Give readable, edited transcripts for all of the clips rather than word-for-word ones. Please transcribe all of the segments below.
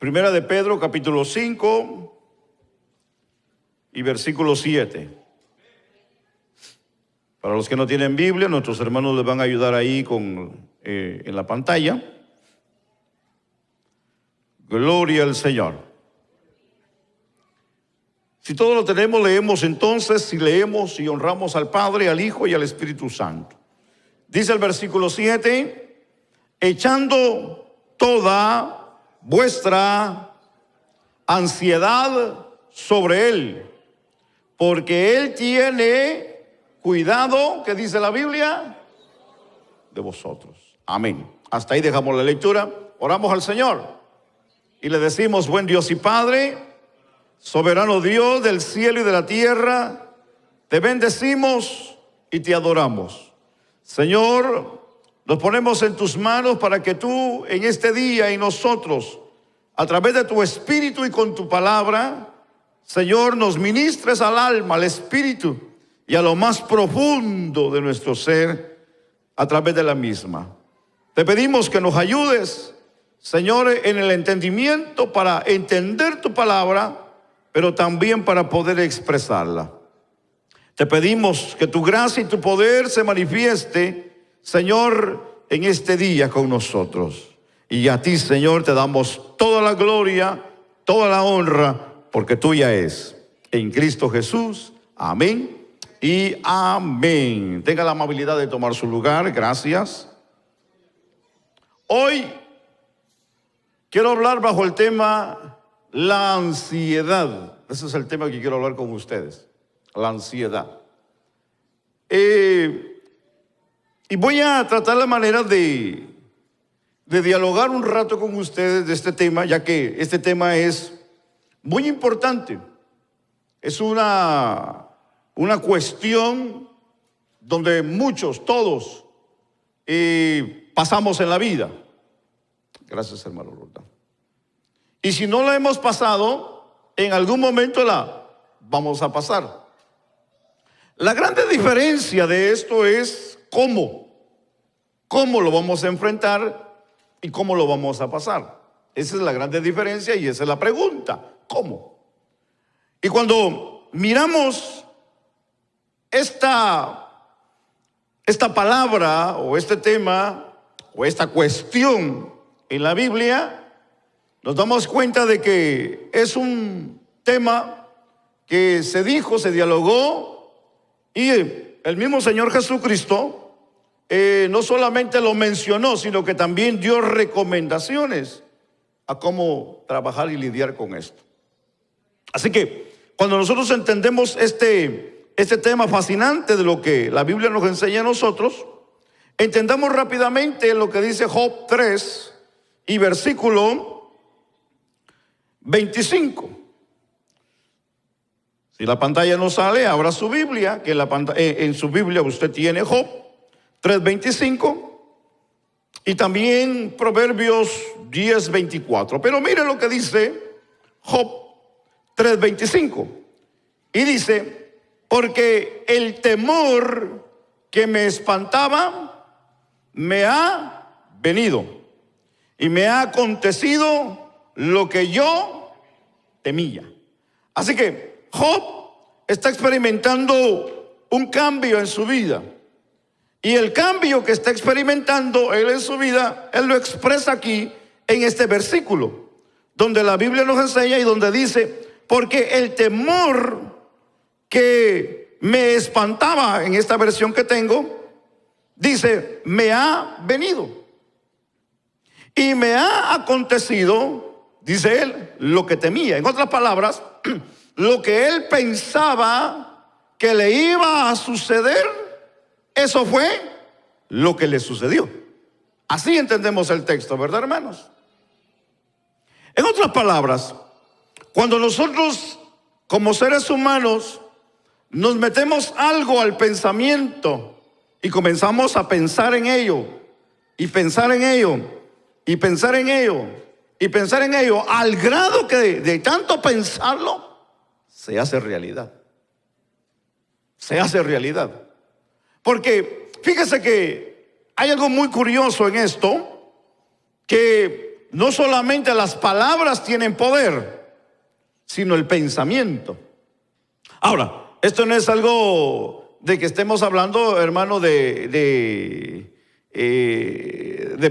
Primera de Pedro, capítulo 5 y versículo 7. Para los que no tienen Biblia, nuestros hermanos les van a ayudar ahí en la pantalla. Gloria al Señor. Si todo lo tenemos, leemos entonces, si leemos y honramos al Padre, al Hijo y al Espíritu Santo. Dice el versículo 7, echando toda vuestra ansiedad sobre Él, porque Él tiene cuidado, ¿qué dice la Biblia? De vosotros. Amén. Hasta ahí dejamos la lectura. Oramos al Señor y le decimos: buen Dios y Padre, soberano Dios del cielo y de la tierra, te bendecimos y te adoramos. Señor, nos ponemos en tus manos para que tú en este día y nosotros, a través de tu Espíritu y con tu palabra, Señor, nos ministres al alma, al espíritu y a lo más profundo de nuestro ser a través de la misma. Te pedimos que nos ayudes, Señor, en el entendimiento para entender tu palabra, pero también para poder expresarla. Te pedimos que tu gracia y tu poder se manifieste, Señor, en este día con nosotros. Y a ti, Señor, te damos toda la gloria, toda la honra, porque tuya es. En Cristo Jesús. Amén y amén. Tenga la amabilidad de tomar su lugar. Gracias. Hoy quiero hablar bajo el tema la ansiedad. Ese es el tema que quiero hablar con ustedes. La ansiedad. Y voy a tratar la manera de dialogar un rato con ustedes de este tema, ya que este tema es muy importante. Es una cuestión donde muchos, todos, pasamos en la vida. Gracias, hermano Roldán. Y si no la hemos pasado, en algún momento la vamos a pasar. La grande diferencia de esto es cómo lo vamos a enfrentar y cómo lo vamos a pasar. Esa es la grande diferencia y esa es la pregunta, ¿cómo? Y cuando miramos esta palabra o este tema o esta cuestión en la Biblia, nos damos cuenta de que es un tema que se dijo, se dialogó, y el mismo Señor Jesucristo no solamente lo mencionó, sino que también dio recomendaciones a cómo trabajar y lidiar con esto. Así que cuando nosotros entendemos este tema fascinante de lo que la Biblia nos enseña a nosotros, entendamos rápidamente lo que dice Job 3 y versículo 25. Si la pantalla no sale, abra su Biblia, que en su Biblia usted tiene Job 3:25 y también Proverbios 10:24. Pero mire lo que dice Job 3:25. Y dice: porque el temor que me espantaba me ha venido y me ha acontecido lo que yo temía. Así que Job está experimentando un cambio en su vida. Y el cambio que está experimentando él en su vida, él lo expresa aquí en este versículo, donde la Biblia nos enseña y donde dice: porque el temor que me espantaba, en esta versión que tengo, dice, me ha venido. Y me ha acontecido, dice él, lo que temía. En otras palabras, lo que él pensaba que le iba a suceder, eso fue lo que le sucedió. Así entendemos el texto, ¿verdad, hermanos? En otras palabras, cuando nosotros como seres humanos nos metemos algo al pensamiento y comenzamos a pensar en ello, y pensar en ello, y pensar en ello, y pensar en ello, al grado que de tanto pensarlo, se hace realidad. Se hace realidad. Porque fíjese que hay algo muy curioso en esto, que no solamente las palabras tienen poder, sino el pensamiento. Ahora, esto no es algo de que estemos hablando, hermano, de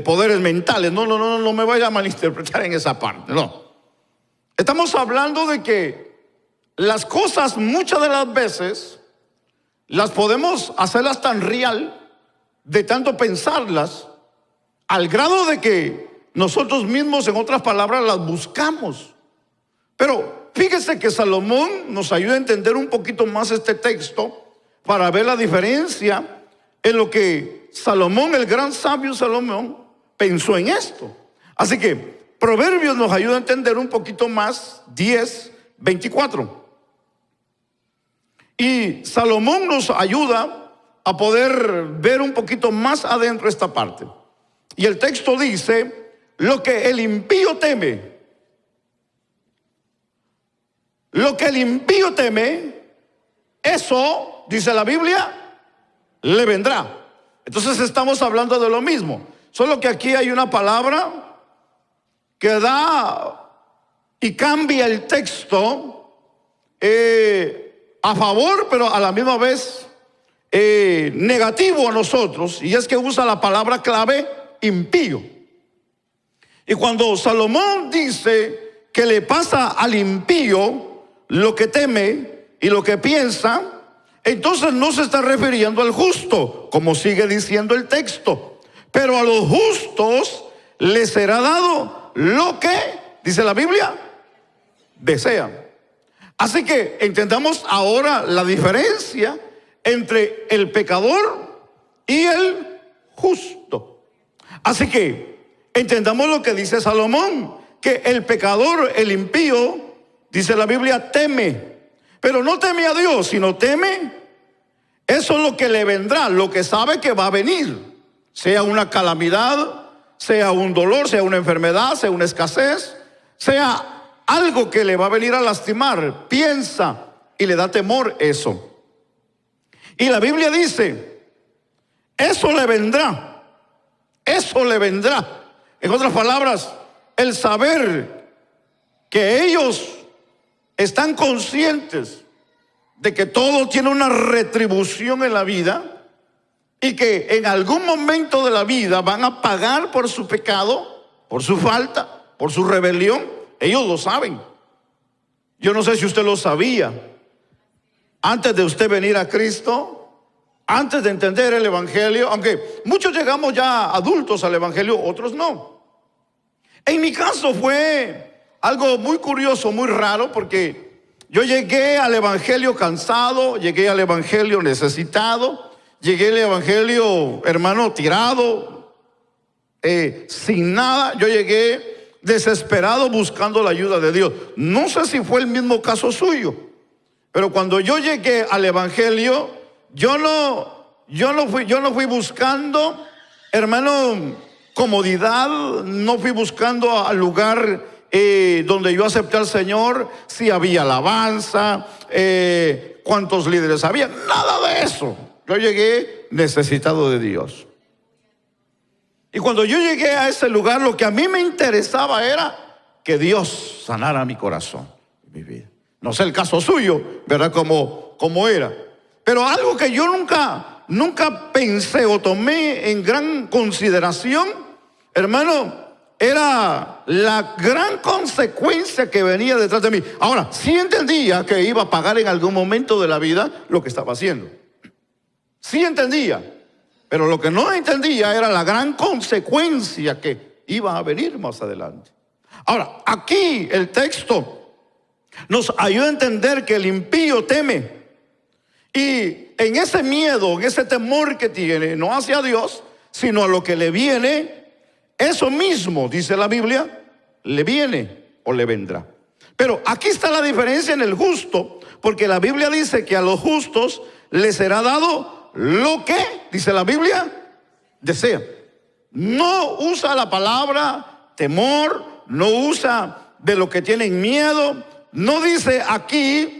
poderes mentales. No me vaya a malinterpretar en esa parte, no. Estamos hablando de que las cosas muchas de las veces las podemos hacerlas tan real, de tanto pensarlas, al grado de que nosotros mismos, en otras palabras, las buscamos. Pero fíjese que Salomón nos ayuda a entender un poquito más este texto para ver la diferencia en lo que Salomón, el gran sabio Salomón, pensó en esto. Así que Proverbios nos ayuda a entender un poquito más, 10:24. Y Salomón nos ayuda a poder ver un poquito más adentro esta parte. Y el texto dice: lo que el impío teme, eso, dice la Biblia, le vendrá. Entonces estamos hablando de lo mismo, solo que aquí hay una palabra que da y cambia el texto a favor, pero a la misma vez negativo a nosotros, y es que usa la palabra clave impío. Y cuando Salomón dice que le pasa al impío lo que teme y lo que piensa, entonces no se está refiriendo al justo, como sigue diciendo el texto. Pero a los justos les será dado lo que, dice la Biblia, desean. Así que entendamos ahora la diferencia entre el pecador y el justo. Así que entendamos lo que dice Salomón, que el pecador, el impío, dice la Biblia, teme. Pero no teme a Dios, sino teme eso es lo que le vendrá, lo que sabe que va a venir. Sea una calamidad, sea un dolor, sea una enfermedad, sea una escasez, sea algo que le va a venir a lastimar. Piensa y le da temor eso. Y la Biblia dice, eso le vendrá. Eso le vendrá. En otras palabras, el saber que ellos están conscientes de que todo tiene una retribución en la vida y que en algún momento de la vida van a pagar por su pecado, por su falta, por su rebelión. Ellos lo saben. Yo no sé si usted lo sabía. Antes de usted venir a Cristo, antes de entender el Evangelio, aunque muchos llegamos ya adultos al Evangelio, otros no. En mi caso fue algo muy curioso, muy raro, porque yo llegué al Evangelio cansado, llegué al Evangelio necesitado, llegué al Evangelio, hermano, tirado, sin nada. Yo llegué desesperado buscando la ayuda de Dios. No sé si fue el mismo caso suyo, pero cuando yo llegué al Evangelio, yo no fui buscando, hermano, comodidad, no fui buscando al lugar donde yo acepté al Señor, si había alabanza, cuántos líderes había, nada de eso. Yo llegué necesitado de Dios. Y cuando yo llegué a ese lugar, lo que a mí me interesaba era que Dios sanara mi corazón, mi vida. No sé el caso suyo, ¿verdad? Cómo era. Pero algo que yo nunca pensé o tomé en gran consideración, hermano, era la gran consecuencia que venía detrás de mí. Ahora, sí entendía que iba a pagar en algún momento de la vida lo que estaba haciendo. Sí entendía. Pero lo que no entendía era la gran consecuencia que iba a venir más adelante. Ahora, aquí el texto nos ayuda a entender que el impío teme. Y en ese miedo, en ese temor que tiene, no hacia Dios, sino a lo que le viene, eso mismo, dice la Biblia, le viene o le vendrá. Pero aquí está la diferencia en el justo, porque la Biblia dice que a los justos les será dado lo que, dice la Biblia, desea. No usa la palabra temor, no usa de lo que tienen miedo, no dice aquí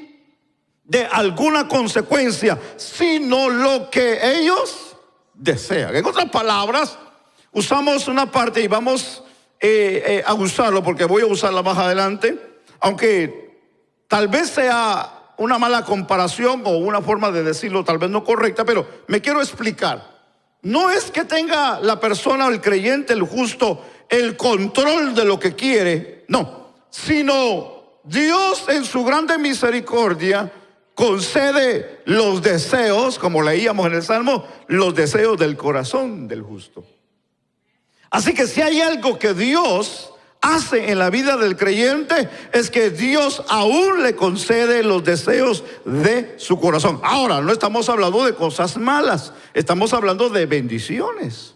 de alguna consecuencia, sino lo que ellos desean. En otras palabras, usamos una parte y vamos a usarlo porque voy a usarla más adelante, aunque tal vez sea una mala comparación o una forma de decirlo tal vez no correcta, pero me quiero explicar. No es que tenga la persona, el creyente, el justo, el control de lo que quiere, no, sino Dios en su grande misericordia concede los deseos, como leíamos en el Salmo, los deseos del corazón del justo. Así que si hay algo que Dios hace en la vida del creyente, es que Dios aún le concede los deseos de su corazón. Ahora, no estamos hablando de cosas malas, estamos hablando de bendiciones.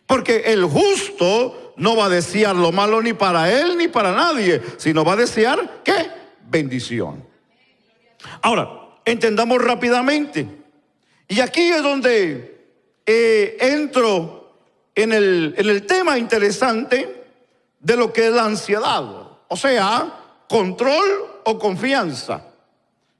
Porque el justo no va a desear lo malo ni para él ni para nadie, sino va a desear, ¿qué? Bendición. Ahora, entendamos rápidamente. Y aquí es donde entro en el tema interesante de lo que es la ansiedad, o sea, control o confianza.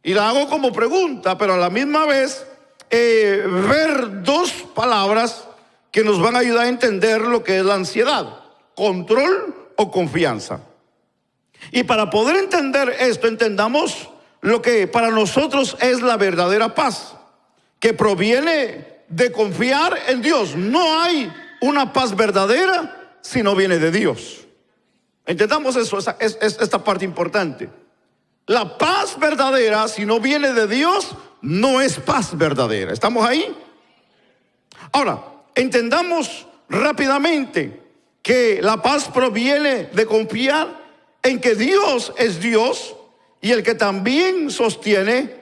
Y la hago como pregunta, pero a la misma vez ver dos palabras que nos van a ayudar a entender lo que es la ansiedad: control o confianza. Y para poder entender esto, entendamos lo que para nosotros es la verdadera paz, que proviene de confiar en Dios. No hay una paz verdadera si no viene de Dios. Entendamos eso, esta parte importante. La paz verdadera, si no viene de Dios, no es paz verdadera. ¿Estamos ahí? Ahora, entendamos rápidamente que la paz proviene de confiar en que Dios es Dios y el que también sostiene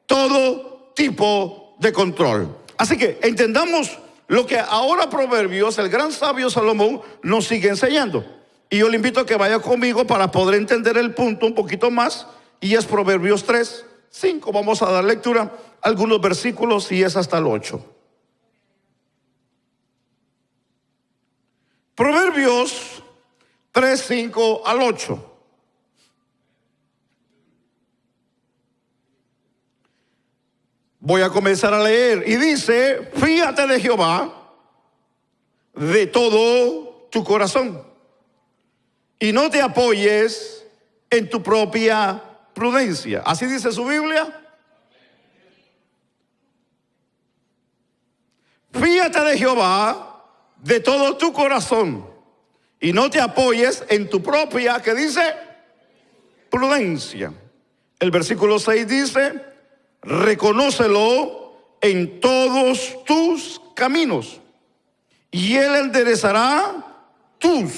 todo tipo de control. Así que entendamos lo que ahora Proverbios, el gran sabio Salomón, nos sigue enseñando. Y yo le invito a que vaya conmigo para poder entender el punto un poquito más. Y es Proverbios 3, 5. Vamos a dar lectura a algunos versículos y es hasta el 8. Proverbios 3, 5 al 8. Voy a comenzar a leer. Y dice: fíate de Jehová de todo tu corazón, y no te apoyes en tu propia prudencia. ¿Así dice su Biblia? Fíate de Jehová de todo tu corazón y no te apoyes en tu propia, ¿qué dice? Prudencia. El versículo 6 dice: reconócelo en todos tus caminos y Él enderezará tus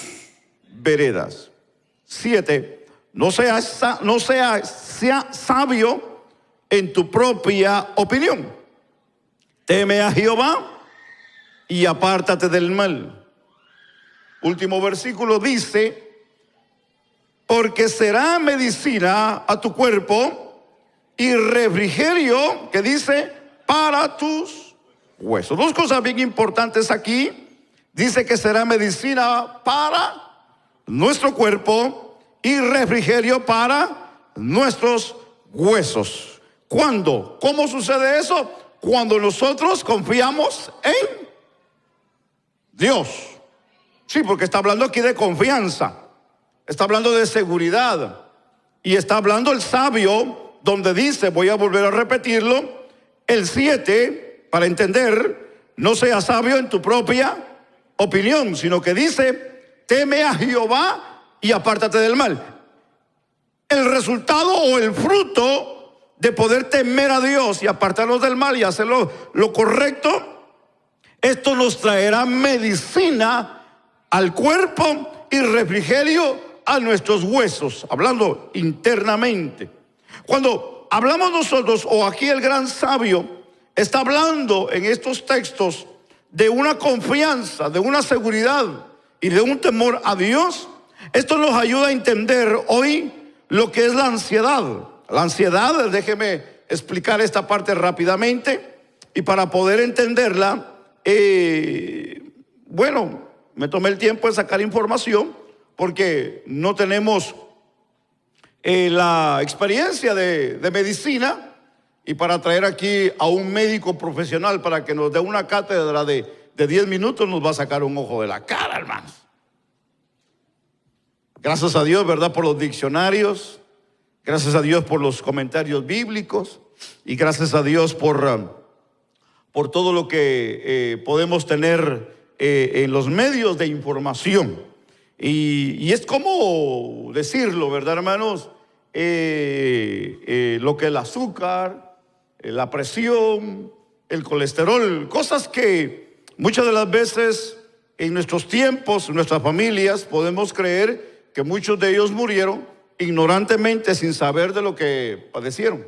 veredas. 7. No seas sabio en tu propia opinión. Teme a Jehová y apártate del mal. Último versículo dice: porque será medicina a tu cuerpo y refrigerio, que dice, para tus huesos. Dos cosas bien importantes aquí. Dice que será medicina para nuestro cuerpo y refrigerio para nuestros huesos. ¿Cuándo? ¿Cómo sucede eso? Cuando nosotros confiamos en Dios. Sí, porque está hablando aquí de confianza, está hablando de seguridad, y está hablando el sabio donde dice, voy a volver a repetirlo, el 7, para entender: no seas sabio en tu propia opinión, sino que dice: teme a Jehová y apártate del mal. El resultado o el fruto de poder temer a Dios y apartarnos del mal y hacerlo lo correcto, esto nos traerá medicina al cuerpo y refrigerio a nuestros huesos, hablando internamente. Cuando hablamos nosotros, o aquí el gran sabio está hablando en estos textos de una confianza, de una seguridad y de un temor a Dios, esto nos ayuda a entender hoy lo que es la ansiedad. La ansiedad, déjeme explicar esta parte rápidamente, y para poder entenderla, bueno, me tomé el tiempo de sacar información porque no tenemos la experiencia de medicina, y para traer aquí a un médico profesional para que nos dé una cátedra de 10 minutos nos va a sacar un ojo de la cara, hermanos. Gracias a Dios, ¿verdad?, por los diccionarios. Gracias a Dios por los comentarios bíblicos. Y gracias a Dios por todo lo que podemos tener en los medios de información. Y es como decirlo, ¿verdad, hermanos? Lo que el azúcar, la presión, el colesterol, cosas que muchas de las veces en nuestros tiempos, en nuestras familias, podemos creer que muchos de ellos murieron ignorantemente, sin saber de lo que padecieron.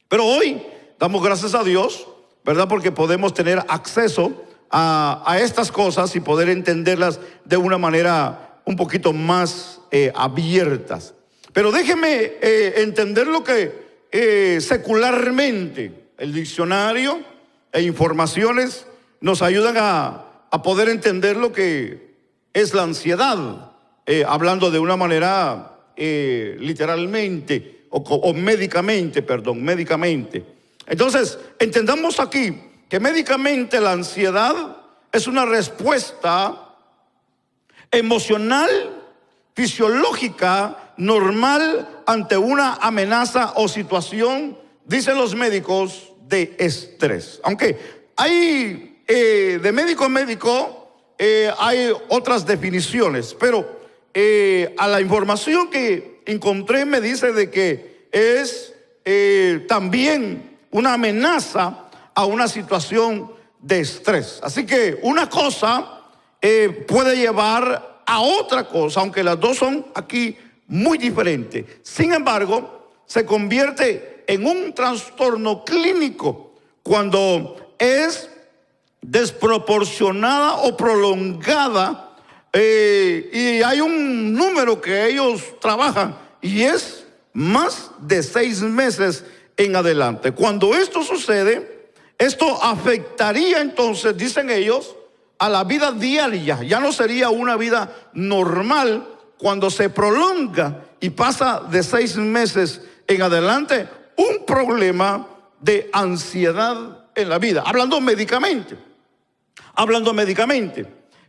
Pero hoy damos gracias a Dios, ¿verdad?, porque podemos tener acceso a estas cosas y poder entenderlas de una manera un poquito más abiertas. Pero déjeme entender lo que secularmente el diccionario e informaciones nos ayudan a poder entender lo que es la ansiedad, hablando de una manera literalmente o médicamente. Entonces, entendamos aquí que médicamente la ansiedad es una respuesta emocional, fisiológica, normal ante una amenaza o situación, dicen los médicos, de estrés. Aunque hay de médico a médico hay otras definiciones, pero a la información que encontré me dice de que es también una amenaza a una situación de estrés. Así que una cosa puede llevar a otra cosa, aunque las dos son aquí muy diferentes. Sin embargo, se convierte en un trastorno clínico cuando es desproporcionada o prolongada, y hay un número que ellos trabajan y es más de 6 meses en adelante. Cuando esto sucede, esto afectaría entonces, dicen ellos, a la vida diaria. Ya no sería una vida normal cuando se prolonga y pasa de 6 meses en adelante un problema de ansiedad en la vida. Hablando médicamente.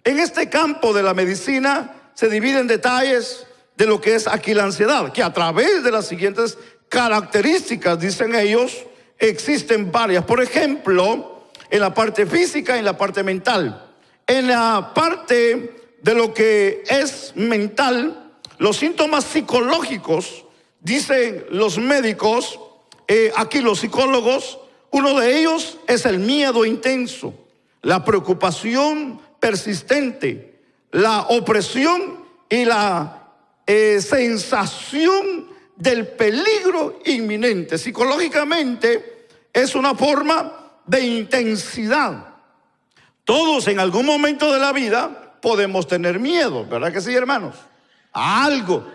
En este campo de la medicina se dividen detalles de lo que es aquí la ansiedad, que a través de las siguientes características, dicen ellos, existen varias. Por ejemplo, en la parte física y en la parte mental. En la parte de lo que es mental, los síntomas psicológicos, dicen los médicos, aquí los psicólogos, uno de ellos es el miedo intenso, la preocupación persistente, la opresión y la sensación del peligro inminente. Psicológicamente es una forma de intensidad. Todos en algún momento de la vida podemos tener miedo, ¿verdad que sí, hermanos? A algo,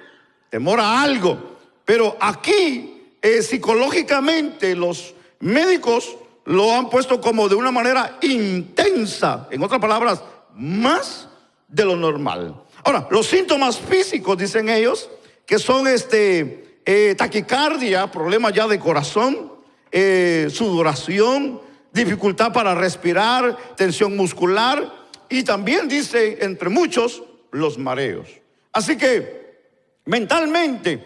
temor a algo. Pero aquí psicológicamente los médicos lo han puesto como de una manera intensa, en otras palabras, más de lo normal. Ahora, los síntomas físicos, dicen ellos, que son taquicardia, problemas ya de corazón, sudoración, dificultad para respirar, tensión muscular y también dice, entre muchos, los mareos. Así que mentalmente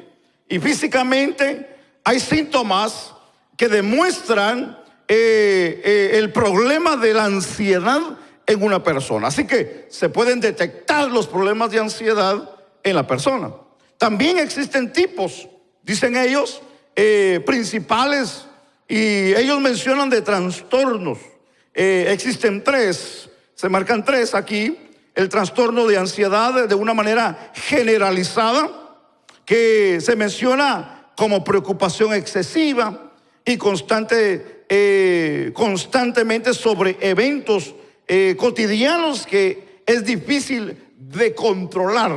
y físicamente hay síntomas que demuestran el problema de la ansiedad en una persona. Así que se pueden detectar los problemas de ansiedad en la persona. También existen tipos, dicen ellos, principales, y ellos mencionan de trastornos. Existen 3, se marcan 3 aquí. El trastorno de ansiedad de una manera generalizada, que se menciona como preocupación excesiva y constantemente sobre eventos cotidianos que es difícil de controlar.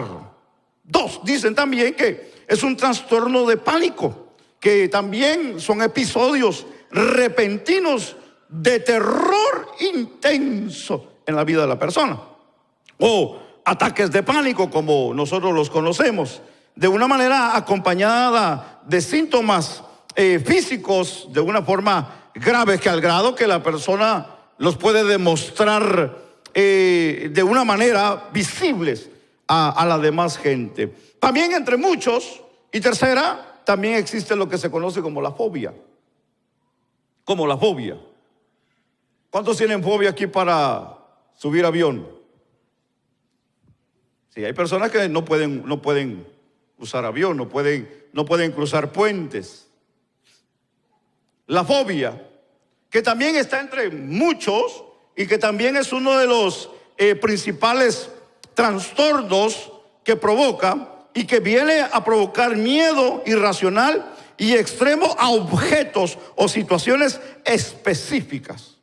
2, dicen también que es un trastorno de pánico, que también son episodios repentinos de terror intenso en la vida de la persona, o ataques de pánico como nosotros los conocemos, de una manera acompañada de síntomas físicos de una forma grave, que al grado que la persona los puede demostrar de una manera visibles a la demás gente. también entre muchos. Y tercera, también existe lo que se conoce como la fobia. Como la fobia. ¿Cuántos tienen fobia aquí para subir avión? Sí, hay personas que no pueden usar avión, no pueden cruzar puentes. La fobia, que también está entre muchos y que también es uno de los principales trastornos que provoca y que viene a provocar miedo irracional y extremo a objetos o situaciones específicas.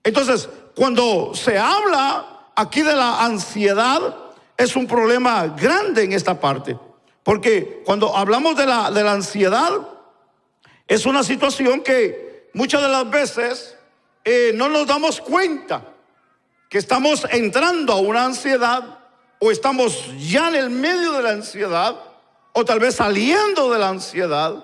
Entonces, cuando se habla aquí de la ansiedad, es un problema grande en esta parte. Porque cuando hablamos de la ansiedad, es una situación que muchas de las veces no nos damos cuenta que estamos entrando a una ansiedad, o estamos ya en el medio de la ansiedad, o tal vez saliendo de la ansiedad,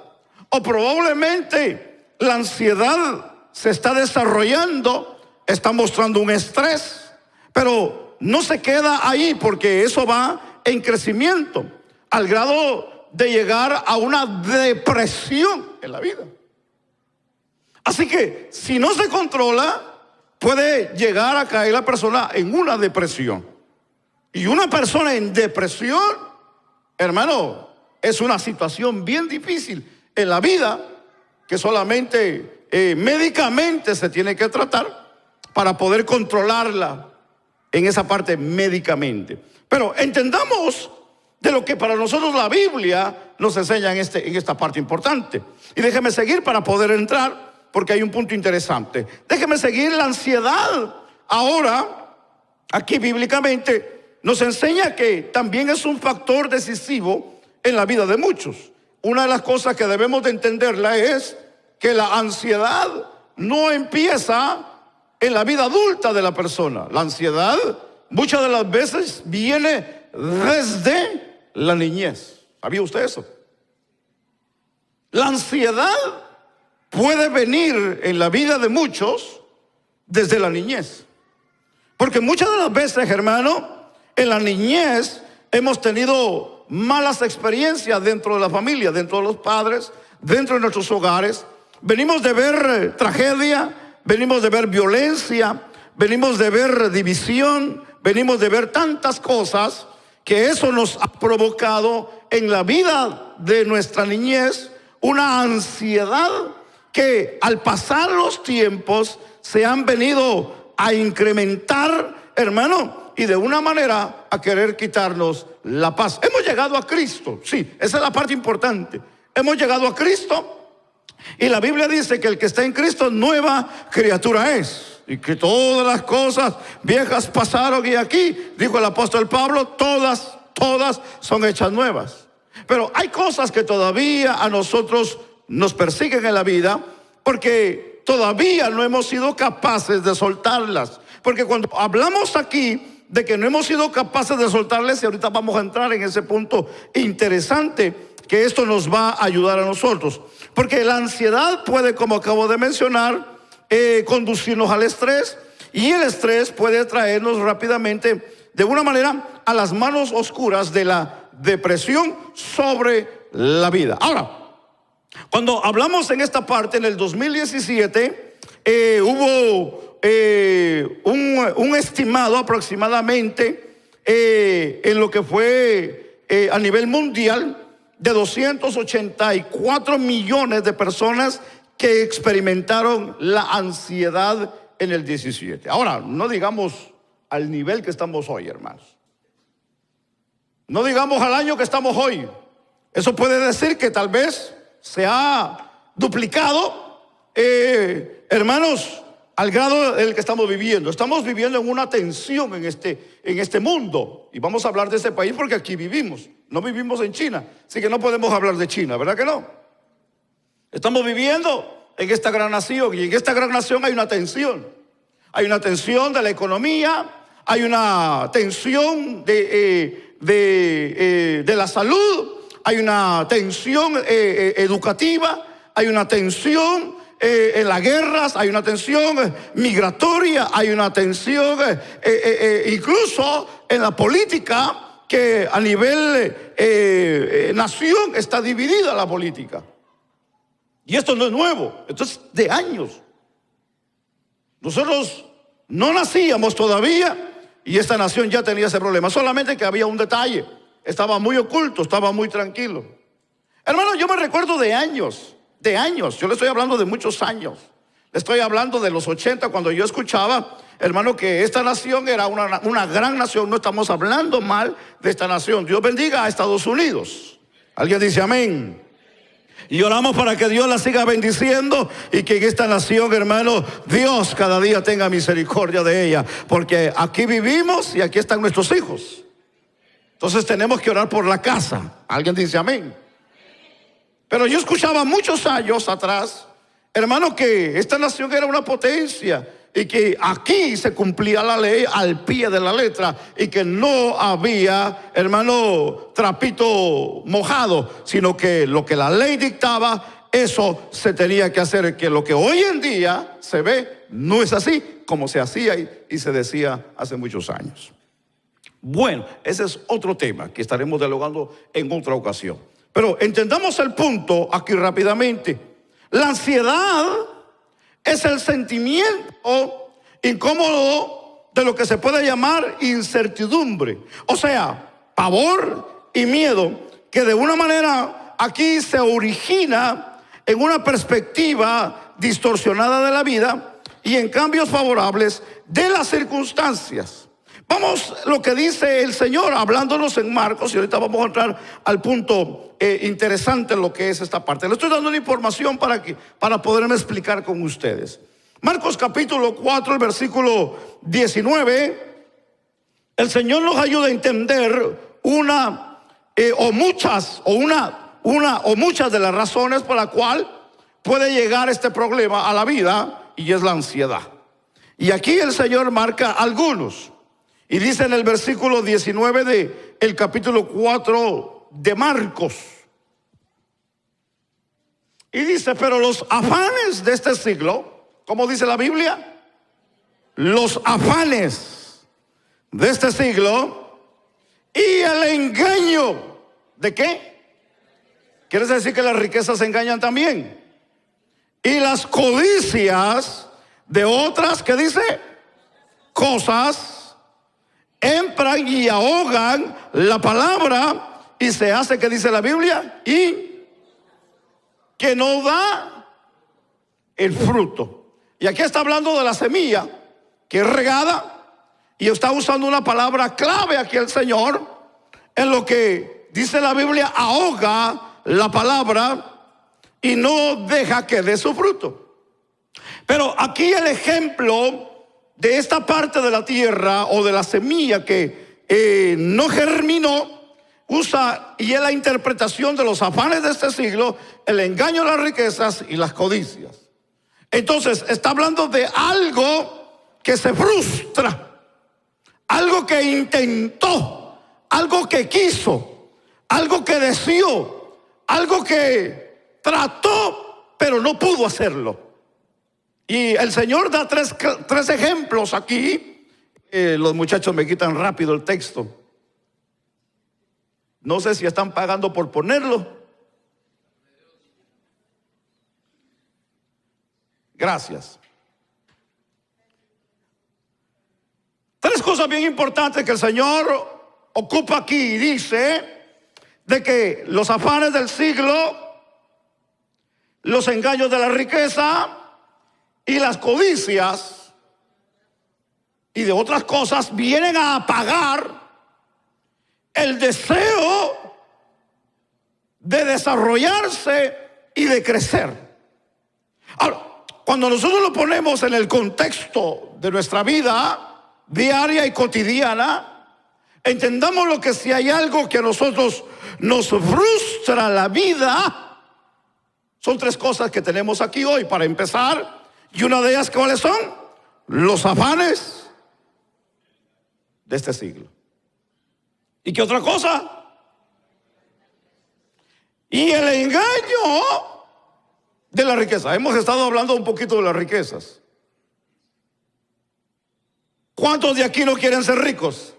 o probablemente la ansiedad se está desarrollando, está mostrando un estrés, pero no se queda ahí, porque eso va en crecimiento al grado de llegar a una depresión en la vida. Así que si no se controla, puede llegar a caer la persona en una depresión. Y una persona en depresión, hermano, es una situación bien difícil en la vida, que solamente médicamente se tiene que tratar para poder controlarla en esa parte médicamente. Pero entendamos de lo que para nosotros la Biblia nos enseña en esta parte importante. Y déjeme seguir para poder entrar, porque hay un punto interesante. Déjeme seguir. La ansiedad ahora, aquí bíblicamente, nos enseña que también es un factor decisivo en la vida de muchos. Una de las cosas que debemos de entenderla es que la ansiedad no empieza en la vida adulta de la persona. La ansiedad muchas de las veces viene desde la niñez. ¿Sabía usted eso? La ansiedad puede venir en la vida de muchos desde la niñez. Porque muchas de las veces, hermano, en la niñez hemos tenido malas experiencias dentro de la familia, dentro de los padres, dentro de nuestros hogares. Venimos de ver tragedia, venimos de ver violencia, venimos de ver división, venimos de ver tantas cosas, que eso nos ha provocado en la vida de nuestra niñez una ansiedad que al pasar los tiempos se han venido a incrementar, hermano, y de una manera a querer quitarnos la paz. Hemos llegado a Cristo, sí, esa es la parte importante. Hemos llegado a Cristo, y la Biblia dice que el que está en Cristo nueva criatura es, y que todas las cosas viejas pasaron, y aquí, dijo el apóstol Pablo, todas son hechas nuevas. Pero hay cosas que todavía a nosotros nos persiguen en la vida, porque todavía no hemos sido capaces de soltarlas. Porque cuando hablamos aquí de que no hemos sido capaces de soltarles, y ahorita vamos a entrar en ese punto interesante, que esto nos va a ayudar a nosotros. Porque la ansiedad puede, como acabo de mencionar, conducirnos al estrés, y el estrés puede traernos rápidamente, de una manera, a las manos oscuras de la depresión sobre la vida. Ahora, cuando hablamos en esta parte, en el 2017, hubo un estimado aproximadamente en lo que fue a nivel mundial de 284 millones de personas que experimentaron la ansiedad en el 17. Ahora, no digamos al nivel que estamos hoy, hermanos. No digamos al año que estamos hoy. Eso puede decir que tal vez se ha duplicado, hermanos, al grado en el que estamos viviendo. Estamos viviendo en una tensión en este mundo. Y vamos a hablar de este país porque aquí vivimos. No vivimos en China, así que no podemos hablar de China, ¿verdad que no? Estamos viviendo en esta gran nación, y en esta gran nación hay una tensión. Hay una tensión de la economía, hay una tensión de la salud, hay una tensión educativa, hay una tensión en las guerras, hay una tensión migratoria, hay una tensión incluso en la política, que a nivel nación está dividida la política. Y esto no es nuevo, esto es de años. Nosotros no nacíamos todavía y esta nación ya tenía ese problema. Solamente que había un detalle, estaba muy oculto, estaba muy tranquilo. Hermano, yo me recuerdo de años, yo le estoy hablando de muchos años. Le estoy hablando de los 80, cuando yo escuchaba, hermano, que esta nación era una gran nación. No estamos hablando mal de esta nación. Dios bendiga a Estados Unidos. ¿Alguien dice amén? Y oramos para que Dios la siga bendiciendo y que en esta nación, hermano, Dios cada día tenga misericordia de ella. Porque aquí vivimos y aquí están nuestros hijos. Entonces tenemos que orar por la casa. ¿Alguien dice amén? Pero yo escuchaba muchos años atrás, hermano, que esta nación era una potencia y que aquí se cumplía la ley al pie de la letra y que no había, hermano, trapito mojado, sino que lo que la ley dictaba, eso se tenía que hacer. Que lo que hoy en día se ve no es así como se hacía y se decía hace muchos años. Bueno, ese es otro tema que estaremos dialogando en otra ocasión. Pero entendamos el punto aquí rápidamente. La ansiedad es el sentimiento incómodo de lo que se puede llamar incertidumbre. O sea, pavor y miedo que de una manera aquí se origina en una perspectiva distorsionada de la vida y en cambios favorables de las circunstancias. Vamos lo que dice el Señor hablándonos en Marcos, y ahorita vamos a entrar al punto interesante en lo que es esta parte. Le estoy dando una información para poderme explicar con ustedes. Marcos capítulo 4, el versículo 19, el Señor nos ayuda a entender muchas de las razones por la cual puede llegar este problema a la vida, y es la ansiedad. Y aquí el Señor marca algunos. Y dice en el versículo 19 del capítulo 4 de Marcos. Y dice, pero los afanes de este siglo, ¿cómo dice la Biblia? Los afanes de este siglo y el engaño. ¿De qué? ¿Quieres decir que las riquezas engañan también? Y las codicias de otras, ¿qué dice? Cosas. Entran y ahogan la palabra y se hace, que dice la Biblia, y que no da el fruto. Y aquí está hablando de la semilla que es regada, y está usando una palabra clave aquí el Señor en lo que dice la Biblia: ahoga la palabra y no deja que dé su fruto. Pero aquí el ejemplo de esta parte de la tierra o de la semilla que no germinó, usa y es la interpretación de los afanes de este siglo, el engaño, las riquezas y las codicias. Entonces está hablando de algo que se frustra, algo que intentó, algo que quiso, algo que deseó, algo que trató pero no pudo hacerlo. Y el Señor da tres ejemplos aquí. Los muchachos me quitan rápido el texto. No sé si están pagando por ponerlo. Gracias. Tres cosas bien importantes que el Señor ocupa aquí y dice: de que los afanes del siglo, los engaños de la riqueza y las codicias y de otras cosas vienen a apagar el deseo de desarrollarse y de crecer. Ahora, cuando nosotros lo ponemos en el contexto de nuestra vida diaria y cotidiana, entendamos lo que si hay algo que a nosotros nos frustra la vida, son tres cosas que tenemos aquí hoy para empezar. Y una de ellas, ¿cuáles son? Los afanes de este siglo. ¿Y qué otra cosa? Y el engaño de la riqueza. Hemos estado hablando un poquito de las riquezas. ¿Cuántos de aquí no quieren ser ricos?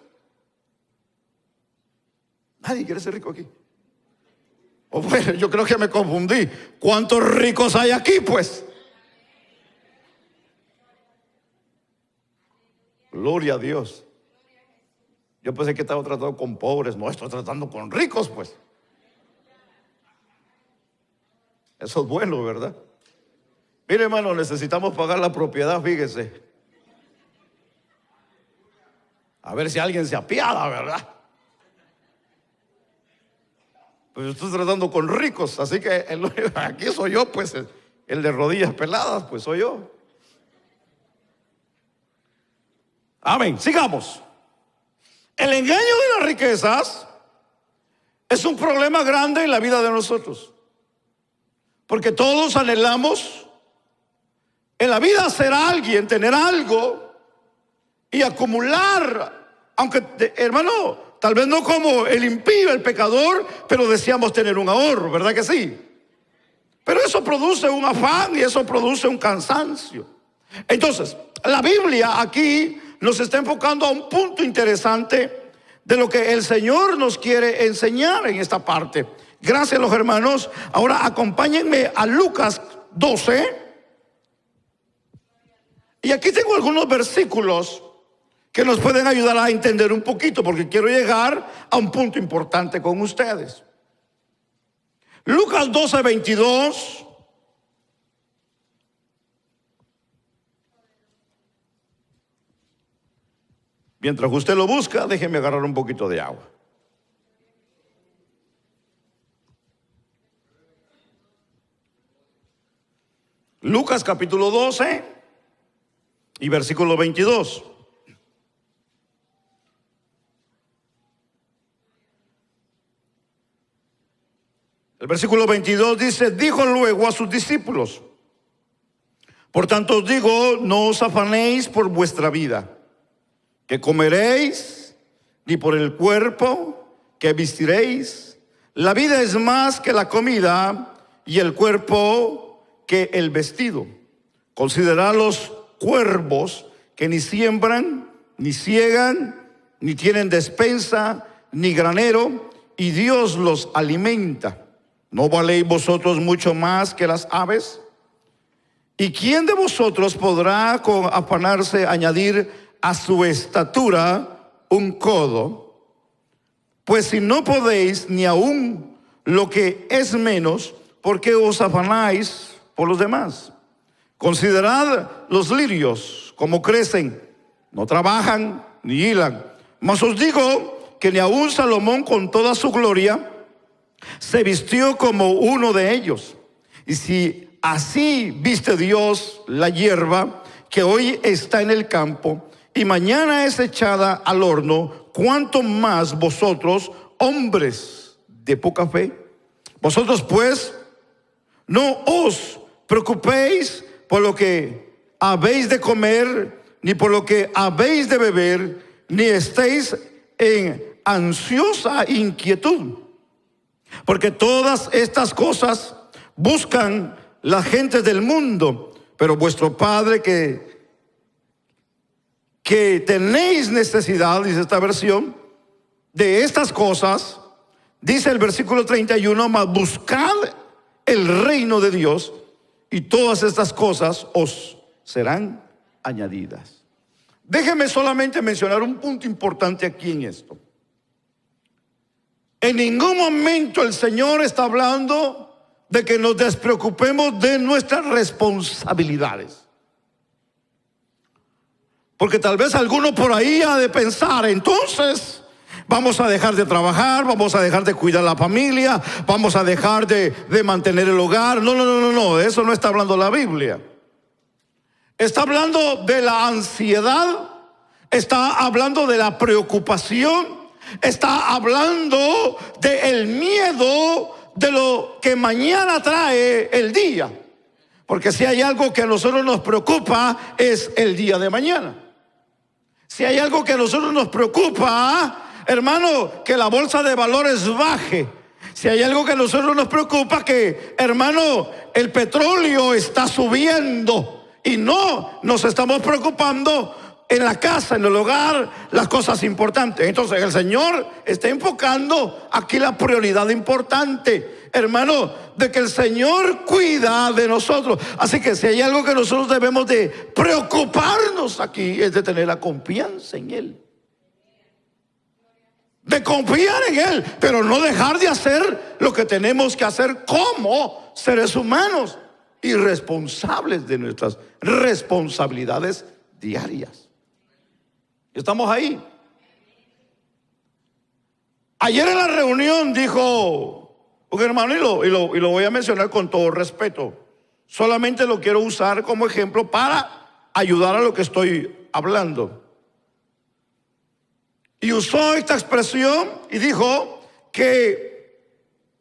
Nadie quiere ser rico aquí. O bueno, yo creo que me confundí. ¿Cuántos ricos hay aquí, pues? Gloria a Dios. Yo pensé que estaba tratando con pobres. No, estoy tratando con ricos, pues. Eso es bueno, ¿verdad? Mire, hermano, necesitamos pagar la propiedad, fíjese. A ver si alguien se apiada, ¿verdad? Pues estoy tratando con ricos, así que aquí soy yo, pues, el de rodillas peladas, pues soy yo. Amén, sigamos. El engaño de las riquezas es un problema grande en la vida de nosotros. Porque todos anhelamos en la vida ser alguien, tener algo y acumular. Aunque, hermano, tal vez no como el impío, el pecador, pero deseamos tener un ahorro, ¿verdad que sí? Pero eso produce un afán y eso produce un cansancio. Entonces, la Biblia aquí nos está enfocando a un punto interesante de lo que el Señor nos quiere enseñar en esta parte. Gracias, los hermanos. Ahora acompáñenme a Lucas 12. Y aquí tengo algunos versículos que nos pueden ayudar a entender un poquito, porque quiero llegar a un punto importante con ustedes. Lucas 12:22. Mientras usted lo busca, déjeme agarrar un poquito de agua. Lucas capítulo 12 y versículo 22. El versículo 22 dice: dijo luego a sus discípulos: por tanto os digo, no os afanéis por vuestra vida, que comeréis, ni por el cuerpo que vestiréis. La vida es más que la comida, y el cuerpo que el vestido. Considerad los cuervos, que ni siembran, ni ciegan, ni tienen despensa, ni granero, y Dios los alimenta. ¿No valéis vosotros mucho más que las aves? ¿Y quién de vosotros podrá con afanarse añadir a su estatura un codo? Pues si no podéis ni aun lo que es menos, ¿por qué os afanáis por los demás? Considerad los lirios, como crecen, no trabajan ni hilan. Mas os digo que ni aun Salomón con toda su gloria se vistió como uno de ellos. Y si así viste Dios la hierba que hoy está en el campo y mañana es echada al horno, ¿cuánto más vosotros, hombres de poca fe? Vosotros pues no os preocupéis por lo que habéis de comer, ni por lo que habéis de beber, ni estéis en ansiosa inquietud. Porque todas estas cosas buscan las gentes del mundo, pero vuestro Padre que tenéis necesidad, dice esta versión, de estas cosas, dice el versículo 31, mas buscad el reino de Dios y todas estas cosas os serán añadidas. Déjeme solamente mencionar un punto importante aquí en esto. En ningún momento el Señor está hablando de que nos despreocupemos de nuestras responsabilidades. Porque tal vez alguno por ahí ha de pensar, entonces vamos a dejar de trabajar, vamos a dejar de cuidar la familia, vamos a dejar de mantener el hogar. No, de eso no está hablando la Biblia. Está hablando de la ansiedad, está hablando de la preocupación, está hablando del miedo de lo que mañana trae el día. Porque si hay algo que a nosotros nos preocupa es el día de mañana. Si hay algo que a nosotros nos preocupa, hermano, que la bolsa de valores baje. Si hay algo que a nosotros nos preocupa, que, hermano, el petróleo está subiendo. Y no nos estamos preocupando en la casa, en el hogar, las cosas importantes. Entonces el Señor está enfocando aquí la prioridad importante, hermano, de que el Señor cuida de nosotros. Así que si hay algo que nosotros debemos de preocuparnos aquí, es de tener la confianza en Él. De confiar en Él, pero no dejar de hacer lo que tenemos que hacer como seres humanos y responsables de nuestras responsabilidades diarias. ¿Estamos ahí? Ayer en la reunión dijo un hermano, y lo voy a mencionar con todo respeto, solamente lo quiero usar como ejemplo para ayudar a lo que estoy hablando. Y usó esta expresión y dijo que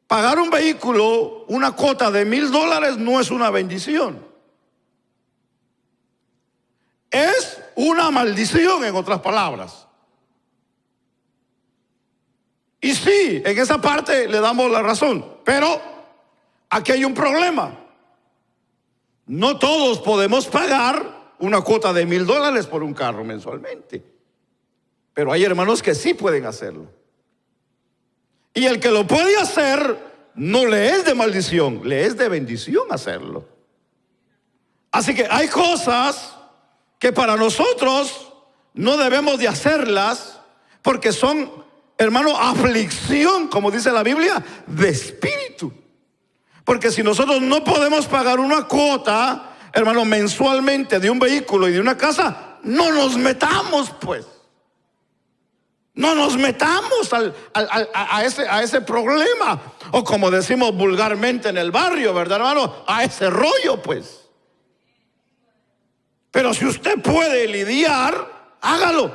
pagar un vehículo, una cuota de $1,000 no es una bendición. Es una maldición, en otras palabras. Y sí, en esa parte le damos la razón. Pero aquí hay un problema. No todos podemos pagar una cuota de $1,000 por un carro mensualmente. Pero hay hermanos que sí pueden hacerlo. Y el que lo puede hacer, no le es de maldición, le es de bendición hacerlo. Así que hay cosas que para nosotros no debemos de hacerlas porque son, hermano, aflicción, como dice la Biblia, de espíritu. Porque si nosotros no podemos pagar una cuota, hermano, mensualmente de un vehículo y de una casa, no nos metamos, pues. No nos metamos a ese problema, o como decimos vulgarmente en el barrio, ¿verdad, hermano? A ese rollo, pues. Pero si usted puede lidiar, hágalo.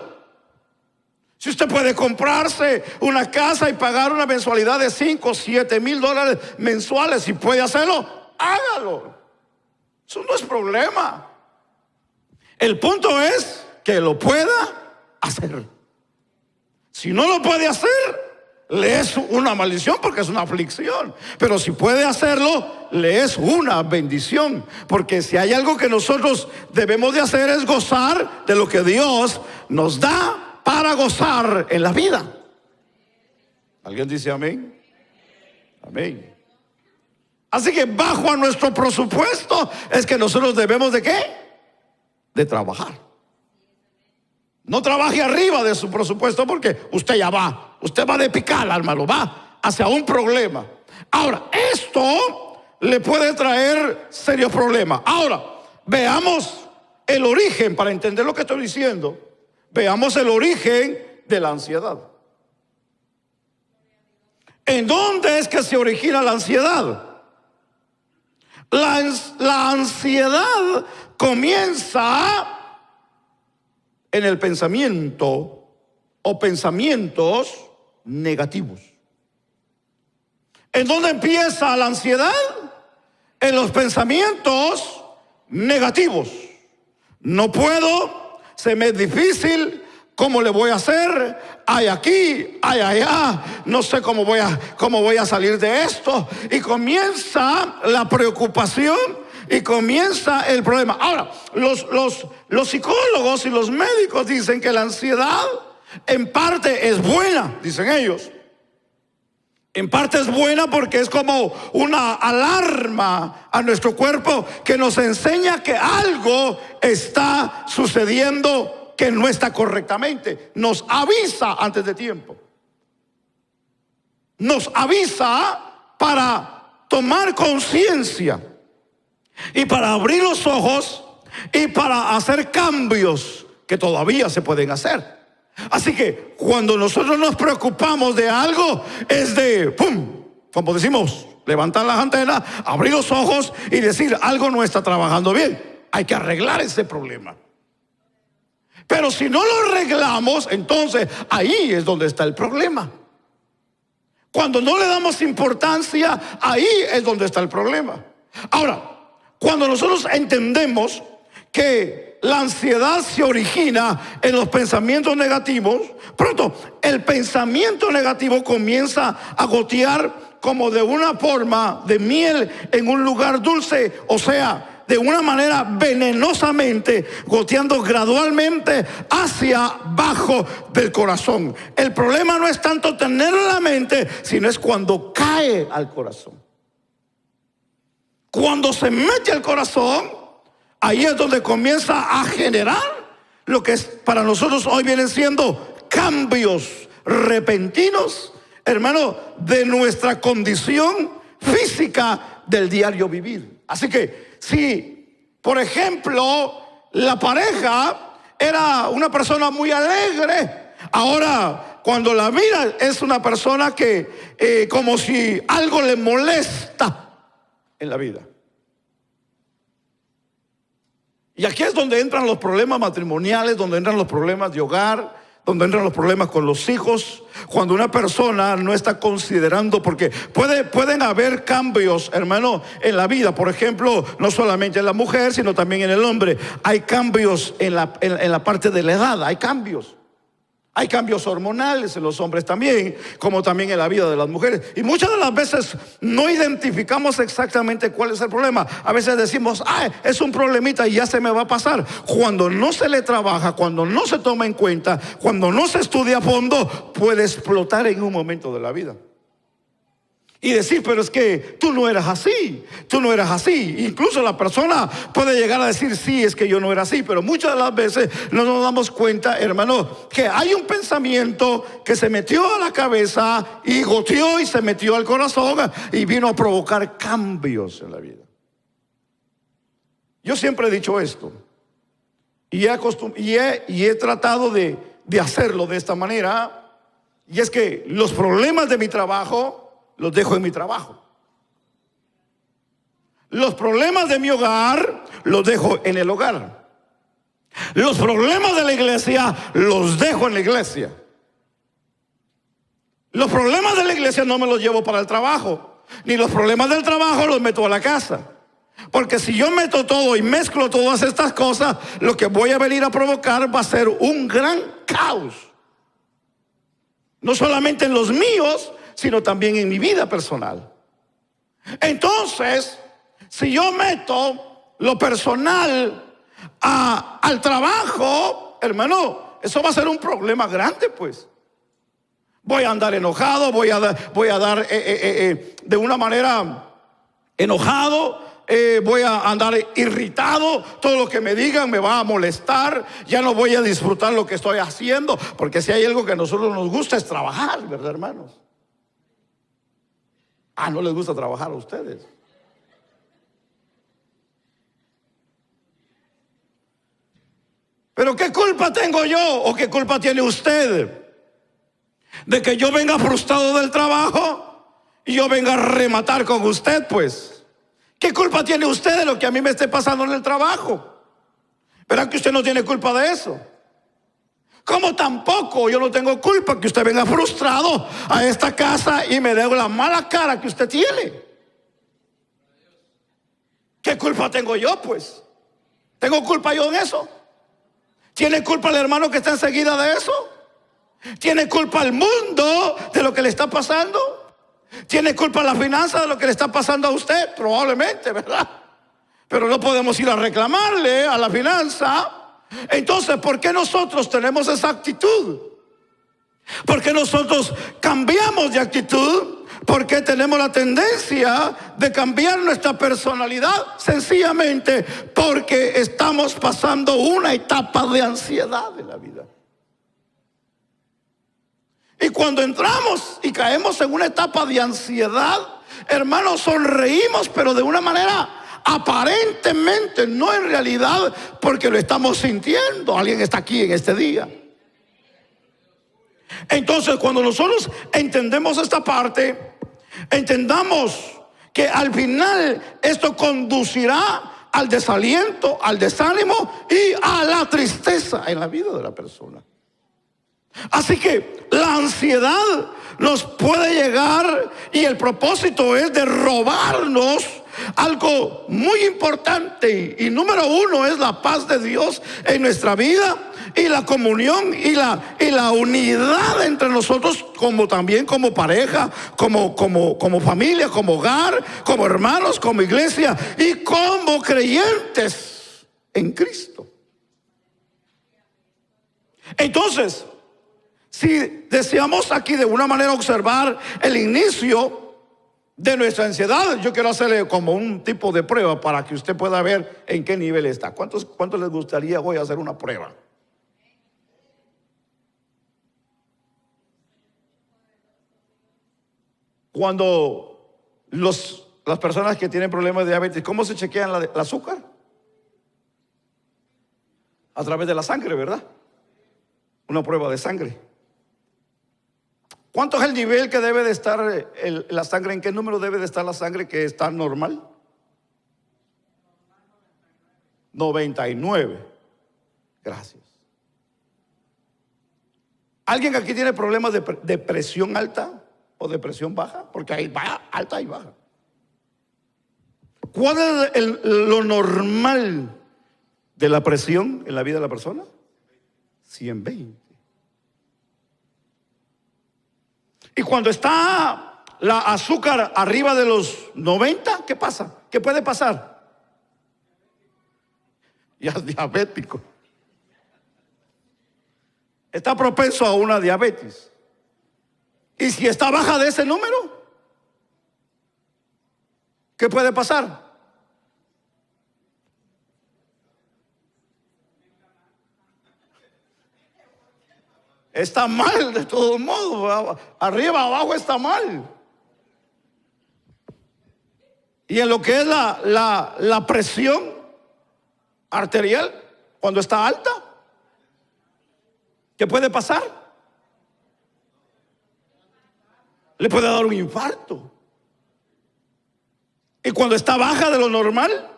Si usted puede comprarse una casa y pagar una mensualidad de $5,000 o $7,000 mensuales, si puede hacerlo, hágalo. Eso no es problema. El punto es que lo pueda hacer. Si no lo puede hacer, le es una maldición porque es una aflicción. Pero si puede hacerlo, le es una bendición. Porque si hay algo que nosotros debemos de hacer es gozar de lo que Dios nos da para gozar en la vida. ¿Alguien dice amén? Amén. Así que bajo a nuestro presupuesto es que nosotros debemos de ¿qué? De trabajar. No trabaje arriba de su presupuesto porque usted ya va. Usted va de picada, hermano. Va hacia un problema. Ahora, esto le puede traer serios problemas. Ahora, veamos el origen para entender lo que estoy diciendo. Veamos el origen de la ansiedad. ¿En dónde es que se origina la ansiedad? La ansiedad comienza en el pensamiento o pensamientos negativos. ¿En dónde empieza la ansiedad? En los pensamientos negativos. No puedo, se me es difícil, ¿cómo le voy a hacer? Hay aquí, hay allá, no sé cómo voy a salir de esto. Y comienza la preocupación y comienza el problema. Ahora, los psicólogos y los médicos dicen que la ansiedad en parte es buena, dicen ellos. En parte es buena porque es como una alarma a nuestro cuerpo que nos enseña que algo está sucediendo que no está correctamente. Nos avisa antes de tiempo. Nos avisa para tomar conciencia y para abrir los ojos y para hacer cambios que todavía se pueden hacer. Así que cuando nosotros nos preocupamos de algo, es de, ¡pum!, como decimos, levantar las antenas, abrir los ojos y decir, algo no está trabajando bien. Hay que arreglar ese problema. Pero si no lo arreglamos, entonces ahí es donde está el problema. Cuando no le damos importancia, ahí es donde está el problema. Ahora, cuando nosotros entendemos que la ansiedad se origina en los pensamientos negativos, pronto el pensamiento negativo comienza a gotear como de una forma de miel en un lugar dulce. O sea, de una manera venenosamente, goteando gradualmente hacia abajo del corazón. El problema no es tanto tenerlo en la mente, sino es cuando cae al corazón. Cuando se mete al corazón, ahí es donde comienza a generar lo que para nosotros hoy vienen siendo cambios repentinos, hermano, de nuestra condición física del diario vivir. Así que si, por ejemplo, la pareja era una persona muy alegre, ahora cuando la mira es una persona que como si algo le molesta en la vida. Y aquí es donde entran los problemas matrimoniales, donde entran los problemas de hogar, donde entran los problemas con los hijos, cuando una persona no está considerando, porque pueden haber cambios, hermano, en la vida. Por ejemplo, no solamente en la mujer, sino también en el hombre. Hay cambios en la parte de la edad, hay cambios. Hay cambios hormonales en los hombres también, como también en la vida de las mujeres. Y muchas de las veces no identificamos exactamente cuál es el problema. A veces decimos, es un problemita y ya se me va a pasar. Cuando no se le trabaja, cuando no se toma en cuenta, cuando no se estudia a fondo, puede explotar en un momento de la vida. Y decir, pero es que tú no eras así, tú no eras así. Incluso la persona puede llegar a decir, sí, es que yo no era así. Pero muchas de las veces no nos damos cuenta, hermano, que hay un pensamiento que se metió a la cabeza y goteó y se metió al corazón y vino a provocar cambios en la vida. Yo siempre he dicho esto y he tratado de hacerlo de esta manera. Y es que los problemas de mi trabajo los dejo en mi trabajo. Los problemas de mi hogar los dejo en el hogar. Los problemas de la iglesia los dejo en la iglesia. Los problemas de la iglesia no me los llevo para el trabajo, ni los problemas del trabajo los meto a la casa. Porque si yo meto todo y mezclo todas estas cosas, lo que voy a venir a provocar va a ser un gran caos. No solamente en los míos, sino también en mi vida personal. Entonces, si yo meto lo personal al trabajo, hermano, eso va a ser un problema grande, pues. Voy a andar enojado, voy a dar de una manera enojado, voy a andar irritado, todo lo que me digan me va a molestar, ya no voy a disfrutar lo que estoy haciendo, porque si hay algo que a nosotros nos gusta es trabajar, ¿verdad, hermanos? No les gusta trabajar a ustedes. Pero ¿qué culpa tengo yo o qué culpa tiene usted de que yo venga frustrado del trabajo y yo venga a rematar con usted? Pues, ¿qué culpa tiene usted de lo que a mí me esté pasando en el trabajo? ¿Verdad que usted no tiene culpa de eso? Como tampoco yo no tengo culpa que usted venga frustrado a esta casa y me dé la mala cara que usted tiene. ¿Qué culpa tengo yo, pues? ¿Tengo culpa yo en eso? ¿Tiene culpa el hermano que está enseguida de eso? ¿Tiene culpa el mundo de lo que le está pasando? ¿Tiene culpa la finanza de lo que le está pasando a usted? Probablemente, ¿verdad? Pero no podemos ir a reclamarle a la finanza. Entonces, ¿por qué nosotros tenemos esa actitud? ¿Por qué nosotros cambiamos de actitud? ¿Por qué tenemos la tendencia de cambiar nuestra personalidad? Sencillamente porque estamos pasando una etapa de ansiedad en la vida. Y cuando entramos y caemos en una etapa de ansiedad, hermanos, sonreímos, pero de una manera aparentemente, no en realidad, porque lo estamos sintiendo. Alguien está aquí en este día. Entonces, cuando nosotros entendemos esta parte, entendamos que al final esto conducirá al desaliento, al desánimo y a la tristeza en la vida de la persona. Así que la ansiedad nos puede llegar y el propósito es de robarnos Algo muy importante y número uno es la paz de Dios en nuestra vida y la comunión y la unidad entre nosotros, como también como pareja, como familia, como hogar, como hermanos, como iglesia y como creyentes en Cristo. Entonces, si deseamos aquí de una manera observar el inicio de nuestra ansiedad, yo quiero hacerle como un tipo de prueba para que usted pueda ver en qué nivel está. ¿Cuántos les gustaría hoy hacer una prueba? Cuando las personas que tienen problemas de diabetes, ¿cómo se chequean el azúcar? A través de la sangre, ¿verdad? Una prueba de sangre. ¿Cuánto es el nivel que debe de estar la sangre? ¿En qué número debe de estar la sangre que está normal? 99. Gracias. ¿Alguien aquí tiene problemas de presión alta o de presión baja? Porque hay alta y baja. ¿Cuál es lo normal de la presión en la vida de la persona? 120. Y cuando está la azúcar arriba de los 90, ¿qué pasa? ¿Qué puede pasar? Ya es diabético. Está propenso a una diabetes. Y si está baja de ese número, ¿qué puede pasar? Está mal de todos modos. Arriba, abajo está mal. Y en lo que es la presión arterial, cuando está alta, ¿qué puede pasar? Le puede dar un infarto. Y cuando está baja de lo normal,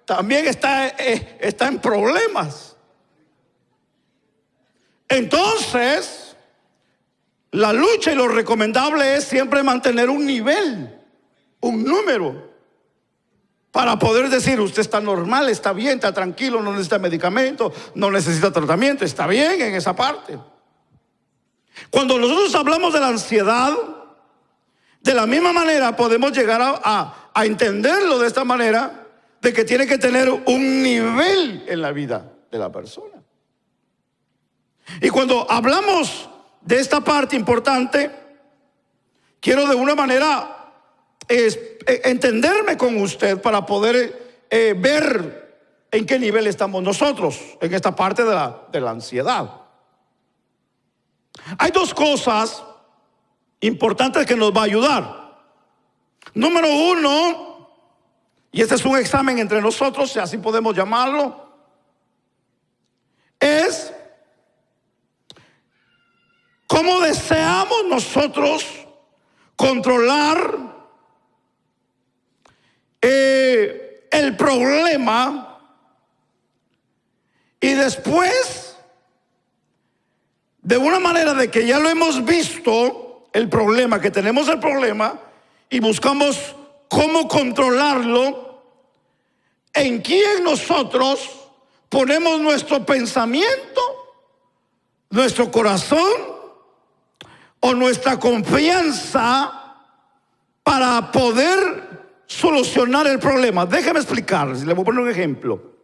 también está en problemas. Entonces, la lucha y lo recomendable es siempre mantener un nivel, un número, para poder decir, usted está normal, está bien, está tranquilo, no necesita medicamento, no necesita tratamiento, está bien en esa parte. Cuando nosotros hablamos de la ansiedad, de la misma manera podemos llegar a entenderlo de esta manera, de que tiene que tener un nivel en la vida de la persona. Y cuando hablamos de esta parte importante, quiero de una manera entenderme con usted para poder ver en qué nivel estamos nosotros en esta parte de la ansiedad. Hay dos cosas importantes que nos va a ayudar. Número uno, y este es un examen entre nosotros, si así podemos llamarlo, es cómo deseamos nosotros controlar el problema y después, de una manera de que ya lo hemos visto, el problema, que tenemos el problema y buscamos cómo controlarlo, en quién nosotros ponemos nuestro pensamiento, nuestro corazón o nuestra confianza para poder solucionar el problema. Déjeme explicarles, le voy a poner un ejemplo.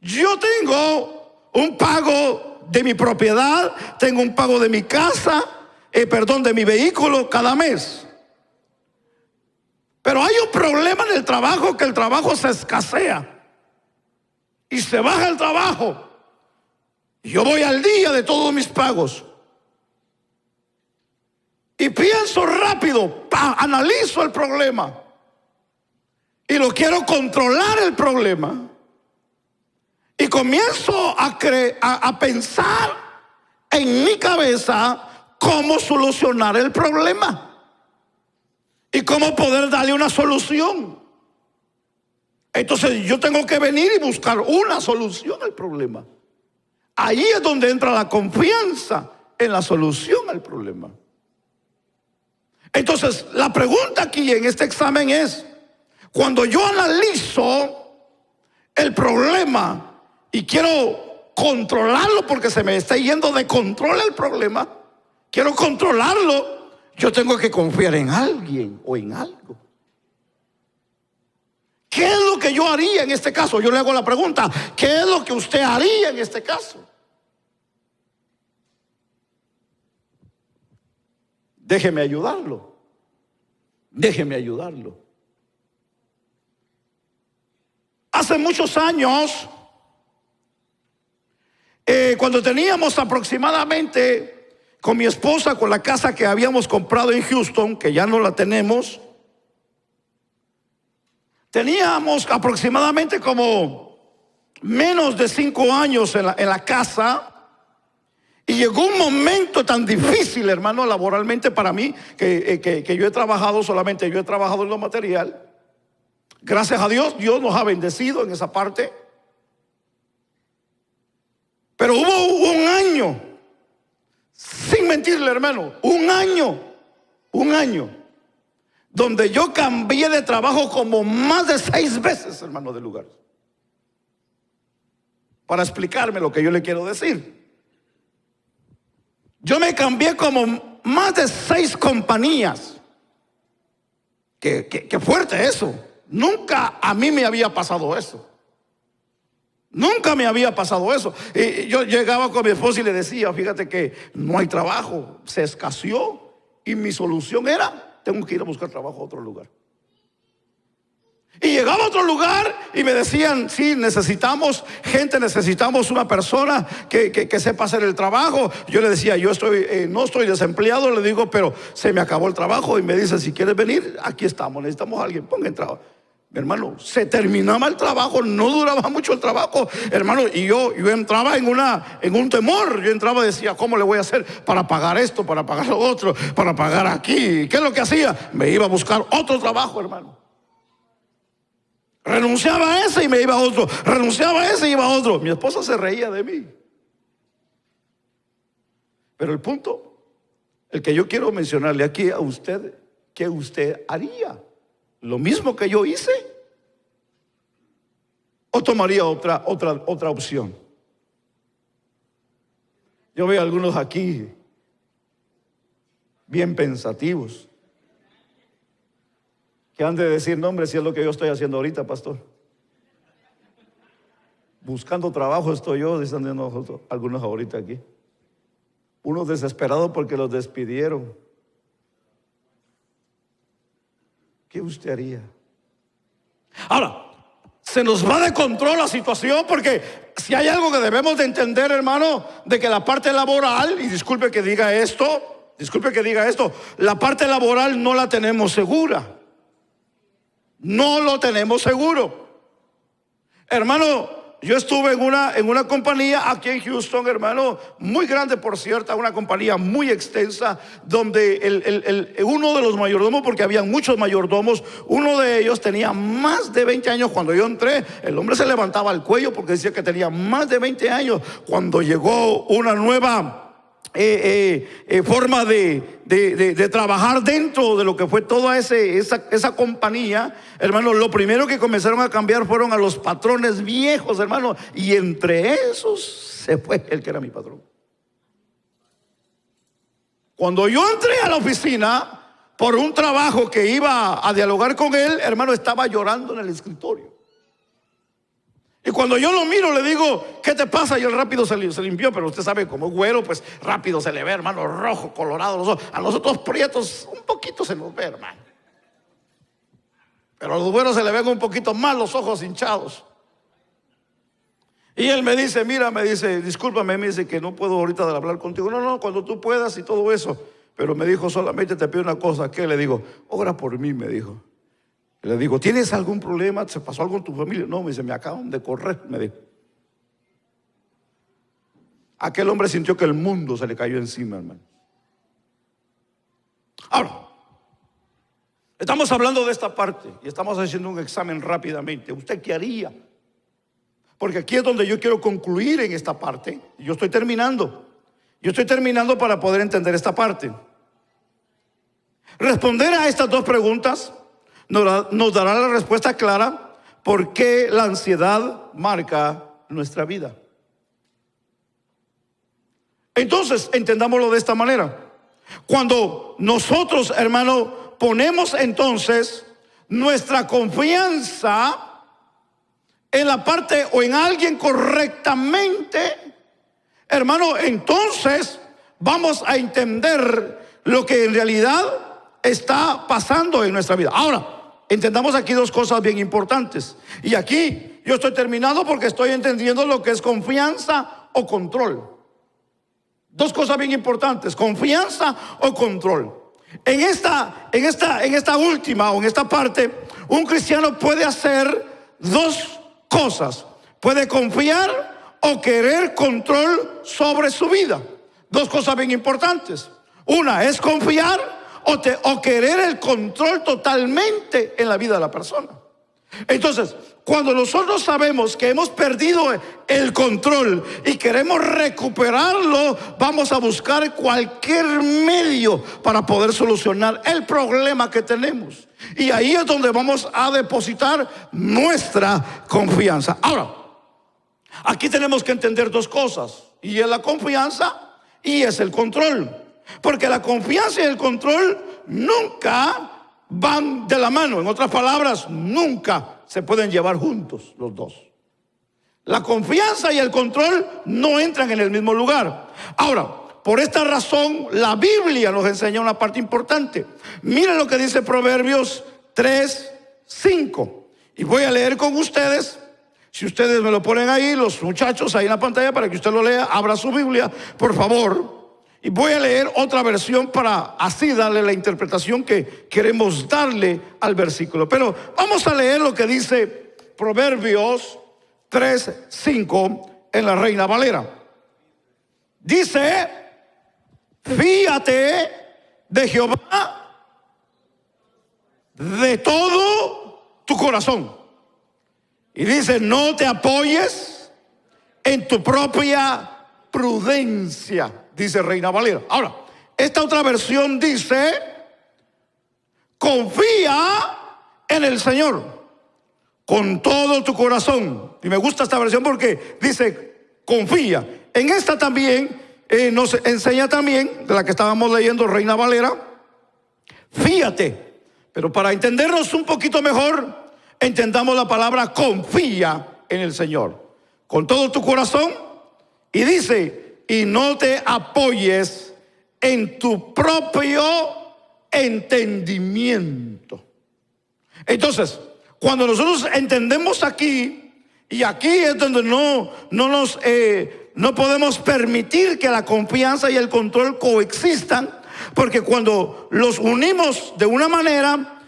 Yo tengo un pago de mi propiedad, tengo un pago de mi casa, de mi vehículo cada mes. Pero hay un problema en el trabajo, que el trabajo se escasea y se baja el trabajo. Yo voy al día de todos mis pagos y pienso rápido, analizo el problema y lo quiero controlar el problema y comienzo a pensar en mi cabeza cómo solucionar el problema y cómo poder darle una solución. Entonces yo tengo que venir y buscar una solución al problema. Ahí es donde entra la confianza en la solución al problema. Entonces, la pregunta aquí en este examen es, cuando yo analizo el problema y quiero controlarlo porque se me está yendo de control el problema, quiero controlarlo, yo tengo que confiar en alguien o en algo. ¿Qué es lo que yo haría en este caso? Yo le hago la pregunta, ¿qué es lo que usted haría en este caso? Déjeme ayudarlo. Déjeme ayudarlo. Hace muchos años, cuando teníamos aproximadamente con mi esposa, con la casa que habíamos comprado en Houston, que ya no la tenemos, teníamos aproximadamente como menos de 5 años en la casa. Y llegó un momento tan difícil, hermano, laboralmente para mí, que yo he trabajado solamente, yo he trabajado en lo material. Gracias a Dios, Dios nos ha bendecido en esa parte. Pero hubo un año, sin mentirle, hermano, un año, donde yo cambié de trabajo como más de 6 veces, hermano, de lugar. Para explicarme lo que yo le quiero decir. Yo me cambié como más de 6 compañías. Qué fuerte eso. Nunca a mí me había pasado eso. Nunca me había pasado eso. Y yo llegaba con mi esposa y le decía, fíjate que no hay trabajo, se escaseó. Y mi solución era, tengo que ir a buscar trabajo a otro lugar. Y llegaba a otro lugar y me decían, sí, necesitamos gente, necesitamos una persona que sepa hacer el trabajo. Yo le decía, yo no estoy desempleado, le digo, pero se me acabó el trabajo. Y me dice, si quieres venir, aquí estamos, necesitamos a alguien, ponga en trabajo. Mi hermano, se terminaba el trabajo, no duraba mucho el trabajo, hermano, y yo entraba en un temor. Yo entraba y decía, ¿cómo le voy a hacer para pagar esto, para pagar lo otro, para pagar aquí? ¿Qué es lo que hacía? Me iba a buscar otro trabajo, hermano. Renunciaba a ese y me iba a otro. Renunciaba a ese y iba a otro. Mi esposa se reía de mí. Pero el punto, el que yo quiero mencionarle aquí a usted, ¿qué usted haría? ¿Lo mismo que yo hice? ¿O tomaría otra opción? Yo veo a algunos aquí bien pensativos, que han de decir, no, hombre, si es lo que yo estoy haciendo ahorita, pastor. Buscando trabajo estoy yo, dicen nosotros, algunos ahorita aquí. Unos desesperados porque los despidieron. ¿Qué usted haría? Ahora, se nos va de control la situación, porque si hay algo que debemos de entender, hermano, de que la parte laboral, y disculpe que diga esto, la parte laboral no la tenemos segura. No lo tenemos seguro. Hermano, yo estuve en una compañía aquí en Houston, hermano, muy grande, por cierto, una compañía muy extensa, donde uno de los mayordomos, porque había muchos mayordomos, uno de ellos tenía más de 20 años. Cuando yo entré, el hombre se levantaba el cuello porque decía que tenía más de 20 años. Cuando llegó una nueva forma de trabajar dentro de lo que fue toda esa compañía, hermano, lo primero que comenzaron a cambiar fueron a los patrones viejos, hermano, y entre esos se fue el que era mi patrón. Cuando yo entré a la oficina por un trabajo que iba a dialogar con él, hermano, estaba llorando en el escritorio. Y cuando yo lo miro, le digo, ¿qué te pasa? Y él rápido se limpió, pero usted sabe, como es güero, pues rápido se le ve, hermano, rojo, colorado los ojos. A nosotros prietos un poquito se nos ve, hermano. Pero a los güeros se le ven un poquito más los ojos hinchados. Y él me dice, mira, me dice, discúlpame, me dice que no puedo ahorita hablar contigo. No, cuando tú puedas y todo eso. Pero me dijo, solamente te pido una cosa. ¿Qué? Le digo, ora por mí, me dijo. Le digo, ¿tienes algún problema? ¿Se pasó algo en tu familia? No, me dice, me acaban de correr, me dijo. Aquel hombre sintió que el mundo se le cayó encima, hermano. Ahora, estamos hablando de esta parte y estamos haciendo un examen rápidamente. ¿Usted qué haría? Porque aquí es donde yo quiero concluir en esta parte. Yo estoy terminando para poder entender esta parte. Responder a estas dos preguntas nos dará la respuesta clara por qué la ansiedad marca nuestra vida. Entonces, entendámoslo de esta manera. Cuando nosotros, hermano, ponemos entonces nuestra confianza en la parte o en alguien correctamente, hermano, entonces vamos a entender lo que en realidad está pasando en nuestra vida. Ahora, entendamos aquí dos cosas bien importantes. Y aquí yo estoy terminando porque estoy entendiendo lo que es confianza o control. Dos cosas bien importantes: confianza o control. En esta última o en esta parte, un cristiano puede hacer dos cosas. Puede confiar o querer control sobre su vida. Dos cosas bien importantes. Una es confiar o querer el control totalmente en la vida de la persona. Entonces, cuando nosotros sabemos que hemos perdido el control y queremos recuperarlo, vamos a buscar cualquier medio para poder solucionar el problema que tenemos. Y ahí es donde vamos a depositar nuestra confianza. Ahora, aquí tenemos que entender dos cosas, y es la confianza y es el control. Porque la confianza y el control nunca van de la mano. En otras palabras, nunca se pueden llevar juntos los dos. La confianza y el control no entran en el mismo lugar. Ahora, por esta razón, la Biblia nos enseña una parte importante. Miren lo que dice Proverbios 3:5. Y voy a leer con ustedes. Si ustedes me lo ponen ahí, los muchachos ahí en la pantalla, para que usted lo lea, abra su Biblia, por favor. Y voy a leer otra versión para así darle la interpretación que queremos darle al versículo. Pero vamos a leer lo que dice Proverbios 3:5 en la Reina Valera. Dice: fíate de Jehová de todo tu corazón. Y dice: no te apoyes en tu propia prudencia, dice Reina Valera. Ahora, esta otra versión dice: confía en el Señor con todo tu corazón. Y me gusta esta versión porque dice confía. En esta también nos enseña también, de la que estábamos leyendo, Reina Valera, fíate. Pero para entendernos un poquito mejor, entendamos la palabra confía en el Señor con todo tu corazón. Y dice: y no te apoyes en tu propio entendimiento. Entonces, cuando nosotros entendemos aquí, y aquí es donde no podemos permitir que la confianza y el control coexistan, porque cuando los unimos de una manera,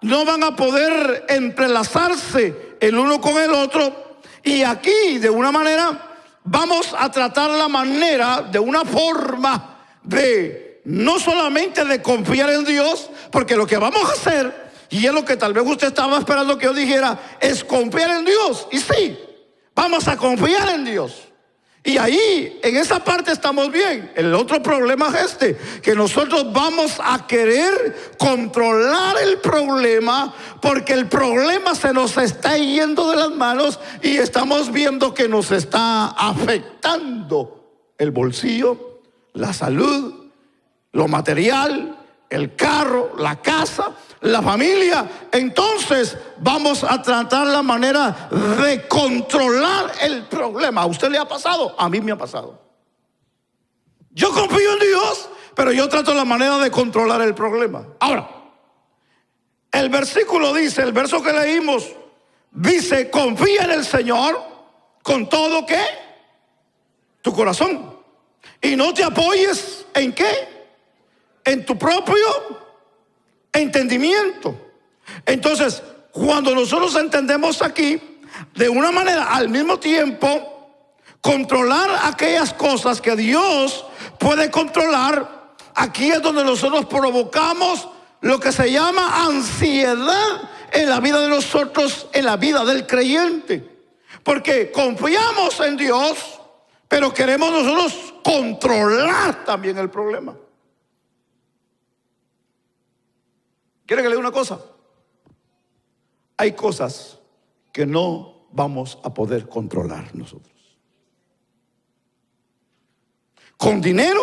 no van a poder entrelazarse el uno con el otro. Y aquí, de una manera, vamos a tratar la manera, de una forma de no solamente de confiar en Dios, porque lo que vamos a hacer, y es lo que tal vez usted estaba esperando que yo dijera, es confiar en Dios. Y sí, vamos a confiar en Dios. Y ahí, en esa parte estamos bien. El otro problema es que nosotros vamos a querer controlar el problema, porque el problema se nos está yendo de las manos y estamos viendo que nos está afectando el bolsillo, la salud, lo material, el carro, la casa, la familia. Entonces vamos a tratar la manera de controlar el problema. ¿A usted le ha pasado? A mí me ha pasado. Yo confío en Dios, pero yo trato la manera de controlar el problema. Ahora, el versículo dice, el verso que leímos dice: confía en el Señor con todo ¿qué? Tu corazón. Y no te apoyes ¿en qué? En tu propio entendimiento. Entonces, cuando nosotros entendemos aquí, de una manera, al mismo tiempo, controlar aquellas cosas que Dios puede controlar, aquí es donde nosotros provocamos lo que se llama ansiedad en la vida de nosotros, en la vida del creyente. Porque confiamos en Dios, pero queremos nosotros controlar también el problema. ¿Quiere que le diga una cosa? Hay cosas que no vamos a poder controlar nosotros. Con dinero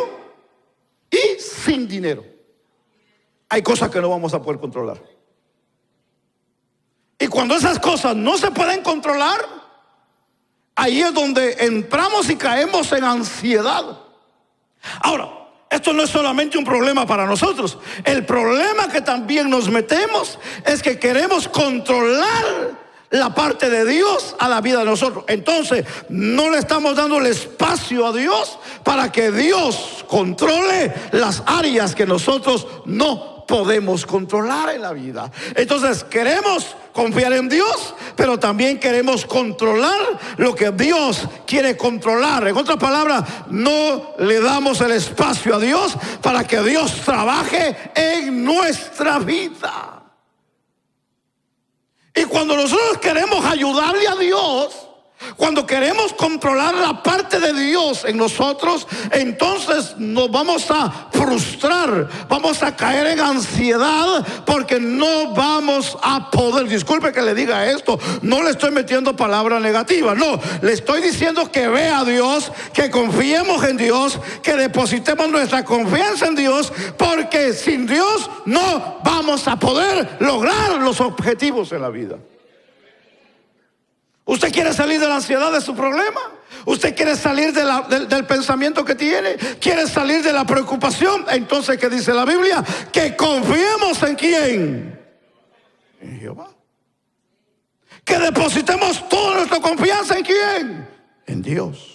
y sin dinero. Hay cosas que no vamos a poder controlar. Y cuando esas cosas no se pueden controlar, ahí es donde entramos y caemos en ansiedad. Ahora, esto no es solamente un problema para nosotros. El problema que también nos metemos es que queremos controlar la parte de Dios a la vida de nosotros. Entonces, no le estamos dando el espacio a Dios para que Dios controle las áreas que nosotros no podemos controlar en la vida. Entonces, queremos confiar en Dios, pero también queremos controlar lo que Dios quiere controlar. En otras palabras, no le damos el espacio a Dios para que Dios trabaje en nuestra vida. Y cuando nosotros queremos ayudarle a Dios, cuando queremos controlar la parte de Dios en nosotros, entonces nos vamos a frustrar, vamos a caer en ansiedad, porque no vamos a poder. Disculpe que le diga esto, no le estoy metiendo palabra negativa, no, le estoy diciendo que vea a Dios, que confiemos en Dios, que depositemos nuestra confianza en Dios, porque sin Dios no vamos a poder lograr los objetivos en la vida. ¿Usted quiere salir de la ansiedad de su problema? ¿Usted quiere salir del pensamiento que tiene? ¿Quiere salir de la preocupación? Entonces, ¿qué dice la Biblia? Que confiemos en ¿quién? En Jehová. Que depositemos toda nuestra confianza en ¿quién? En Dios.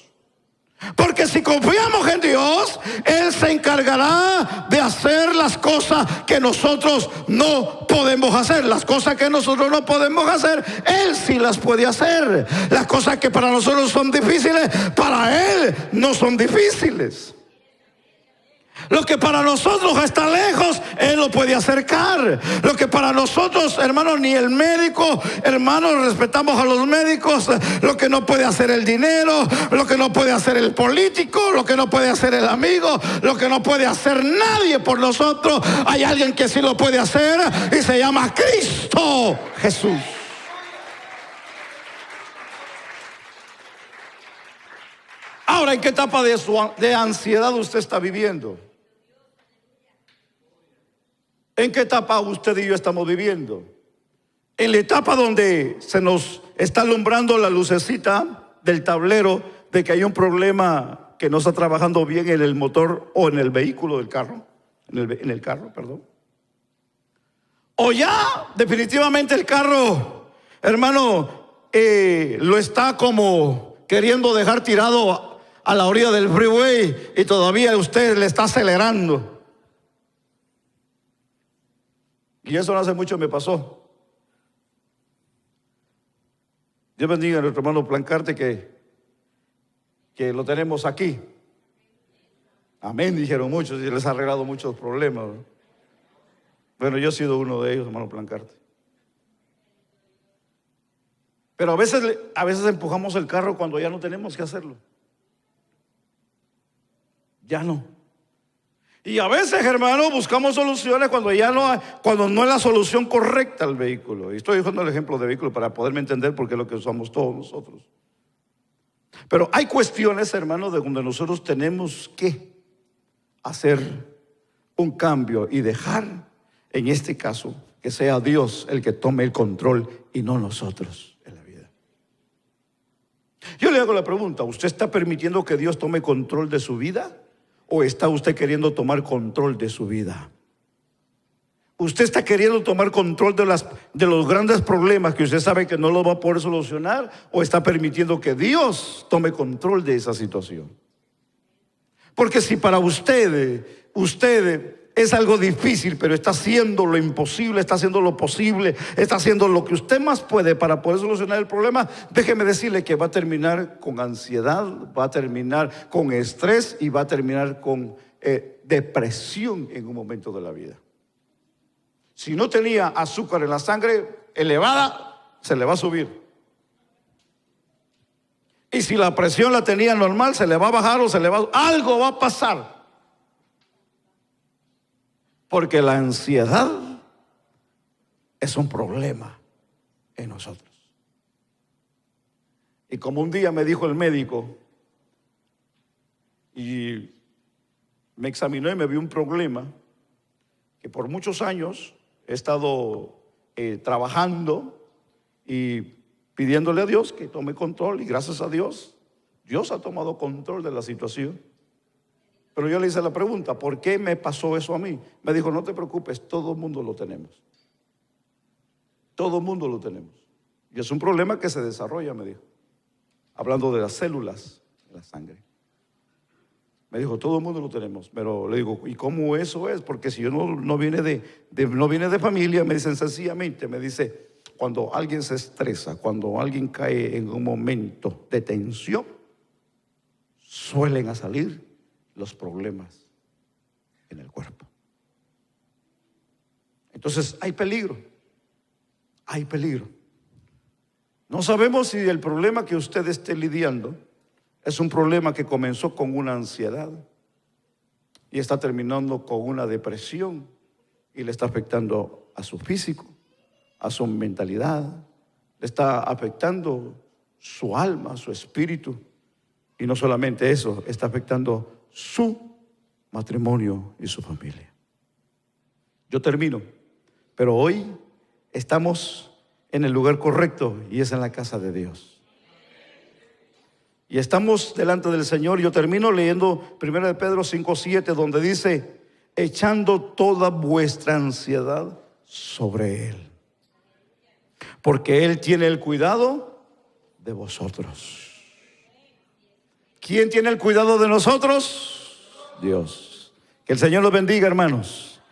Porque si confiamos en Dios, Él se encargará de hacer las cosas que nosotros no podemos hacer. Las cosas que nosotros no podemos hacer, Él sí las puede hacer. Las cosas que para nosotros son difíciles, para Él no son difíciles. Lo que para nosotros está lejos, Él lo puede acercar. Lo que para nosotros, hermanos, ni el médico, hermanos, respetamos a los médicos. Lo que no puede hacer el dinero, lo que no puede hacer el político, lo que no puede hacer el amigo, lo que no puede hacer nadie por nosotros, hay alguien que sí lo puede hacer y se llama Cristo Jesús. Ahora, ¿en qué etapa de ansiedad usted está viviendo? ¿En qué etapa usted y yo estamos viviendo? En la etapa donde se nos está alumbrando la lucecita del tablero de que hay un problema que no está trabajando bien en el motor o en el vehículo del carro, en el carro, perdón. O ya definitivamente el carro, hermano, lo está como queriendo dejar tirado a la orilla del freeway y todavía usted le está acelerando. Y eso no hace mucho me pasó. Dios bendiga a nuestro hermano Plancarte que lo tenemos aquí. Amén, dijeron muchos, y les ha arreglado muchos problemas. Bueno, yo he sido uno de ellos, hermano Plancarte. Pero a veces empujamos el carro cuando ya no tenemos que hacerlo. Ya no. Y a veces, hermano, buscamos soluciones cuando no es la solución correcta al vehículo. Y estoy usando el ejemplo de vehículo para poderme entender porque es lo que usamos todos nosotros. Pero hay cuestiones, hermano, de donde nosotros tenemos que hacer un cambio y dejar, en este caso, que sea Dios el que tome el control y no nosotros en la vida. Yo le hago la pregunta, ¿usted está permitiendo que Dios tome control de su vida? ¿O está usted queriendo tomar control de su vida? ¿Usted está queriendo tomar control de los grandes problemas que usted sabe que no los va a poder solucionar? ¿O está permitiendo que Dios tome control de esa situación? Porque si para usted es algo difícil, pero está haciendo lo imposible, está haciendo lo posible, está haciendo lo que usted más puede para poder solucionar el problema, déjeme decirle que va a terminar con ansiedad, va a terminar con estrés y va a terminar con depresión en un momento de la vida. Si no tenía azúcar en la sangre elevada, se le va a subir. Y si la presión la tenía normal, se le va a bajar o algo va a pasar. Porque la ansiedad es un problema en nosotros. Y como un día me dijo el médico y me examinó y me vio un problema que por muchos años he estado trabajando y pidiéndole a Dios que tome control, y gracias a Dios, Dios ha tomado control de la situación. Pero yo le hice la pregunta, ¿por qué me pasó eso a mí? Me dijo, no te preocupes, todo el mundo lo tenemos. Todo el mundo lo tenemos. Y es un problema que se desarrolla, me dijo. Hablando de las células de la sangre. Me dijo, todo el mundo lo tenemos. Pero le digo, ¿y cómo eso es? Porque si yo no viene de familia, me dicen sencillamente, me dice, cuando alguien se estresa, cuando alguien cae en un momento de tensión, suelen a salir los problemas en el cuerpo. Entonces hay peligro. Hay peligro. No sabemos si el problema que usted esté lidiando es un problema que comenzó con una ansiedad y está terminando con una depresión y le está afectando a su físico, a su mentalidad, le está afectando su alma, su espíritu, y no solamente eso, está afectando su matrimonio y su familia. Yo termino, pero hoy estamos en el lugar correcto y es en la casa de Dios. Y estamos delante del Señor. Yo termino leyendo 1 de Pedro 5:7, donde dice, echando toda vuestra ansiedad sobre Él, porque Él tiene el cuidado de vosotros. ¿Quién tiene el cuidado de nosotros? Dios. Que el Señor los bendiga, hermanos.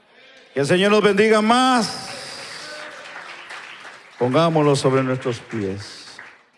Que el Señor nos bendiga más. Pongámoslo sobre nuestros pies.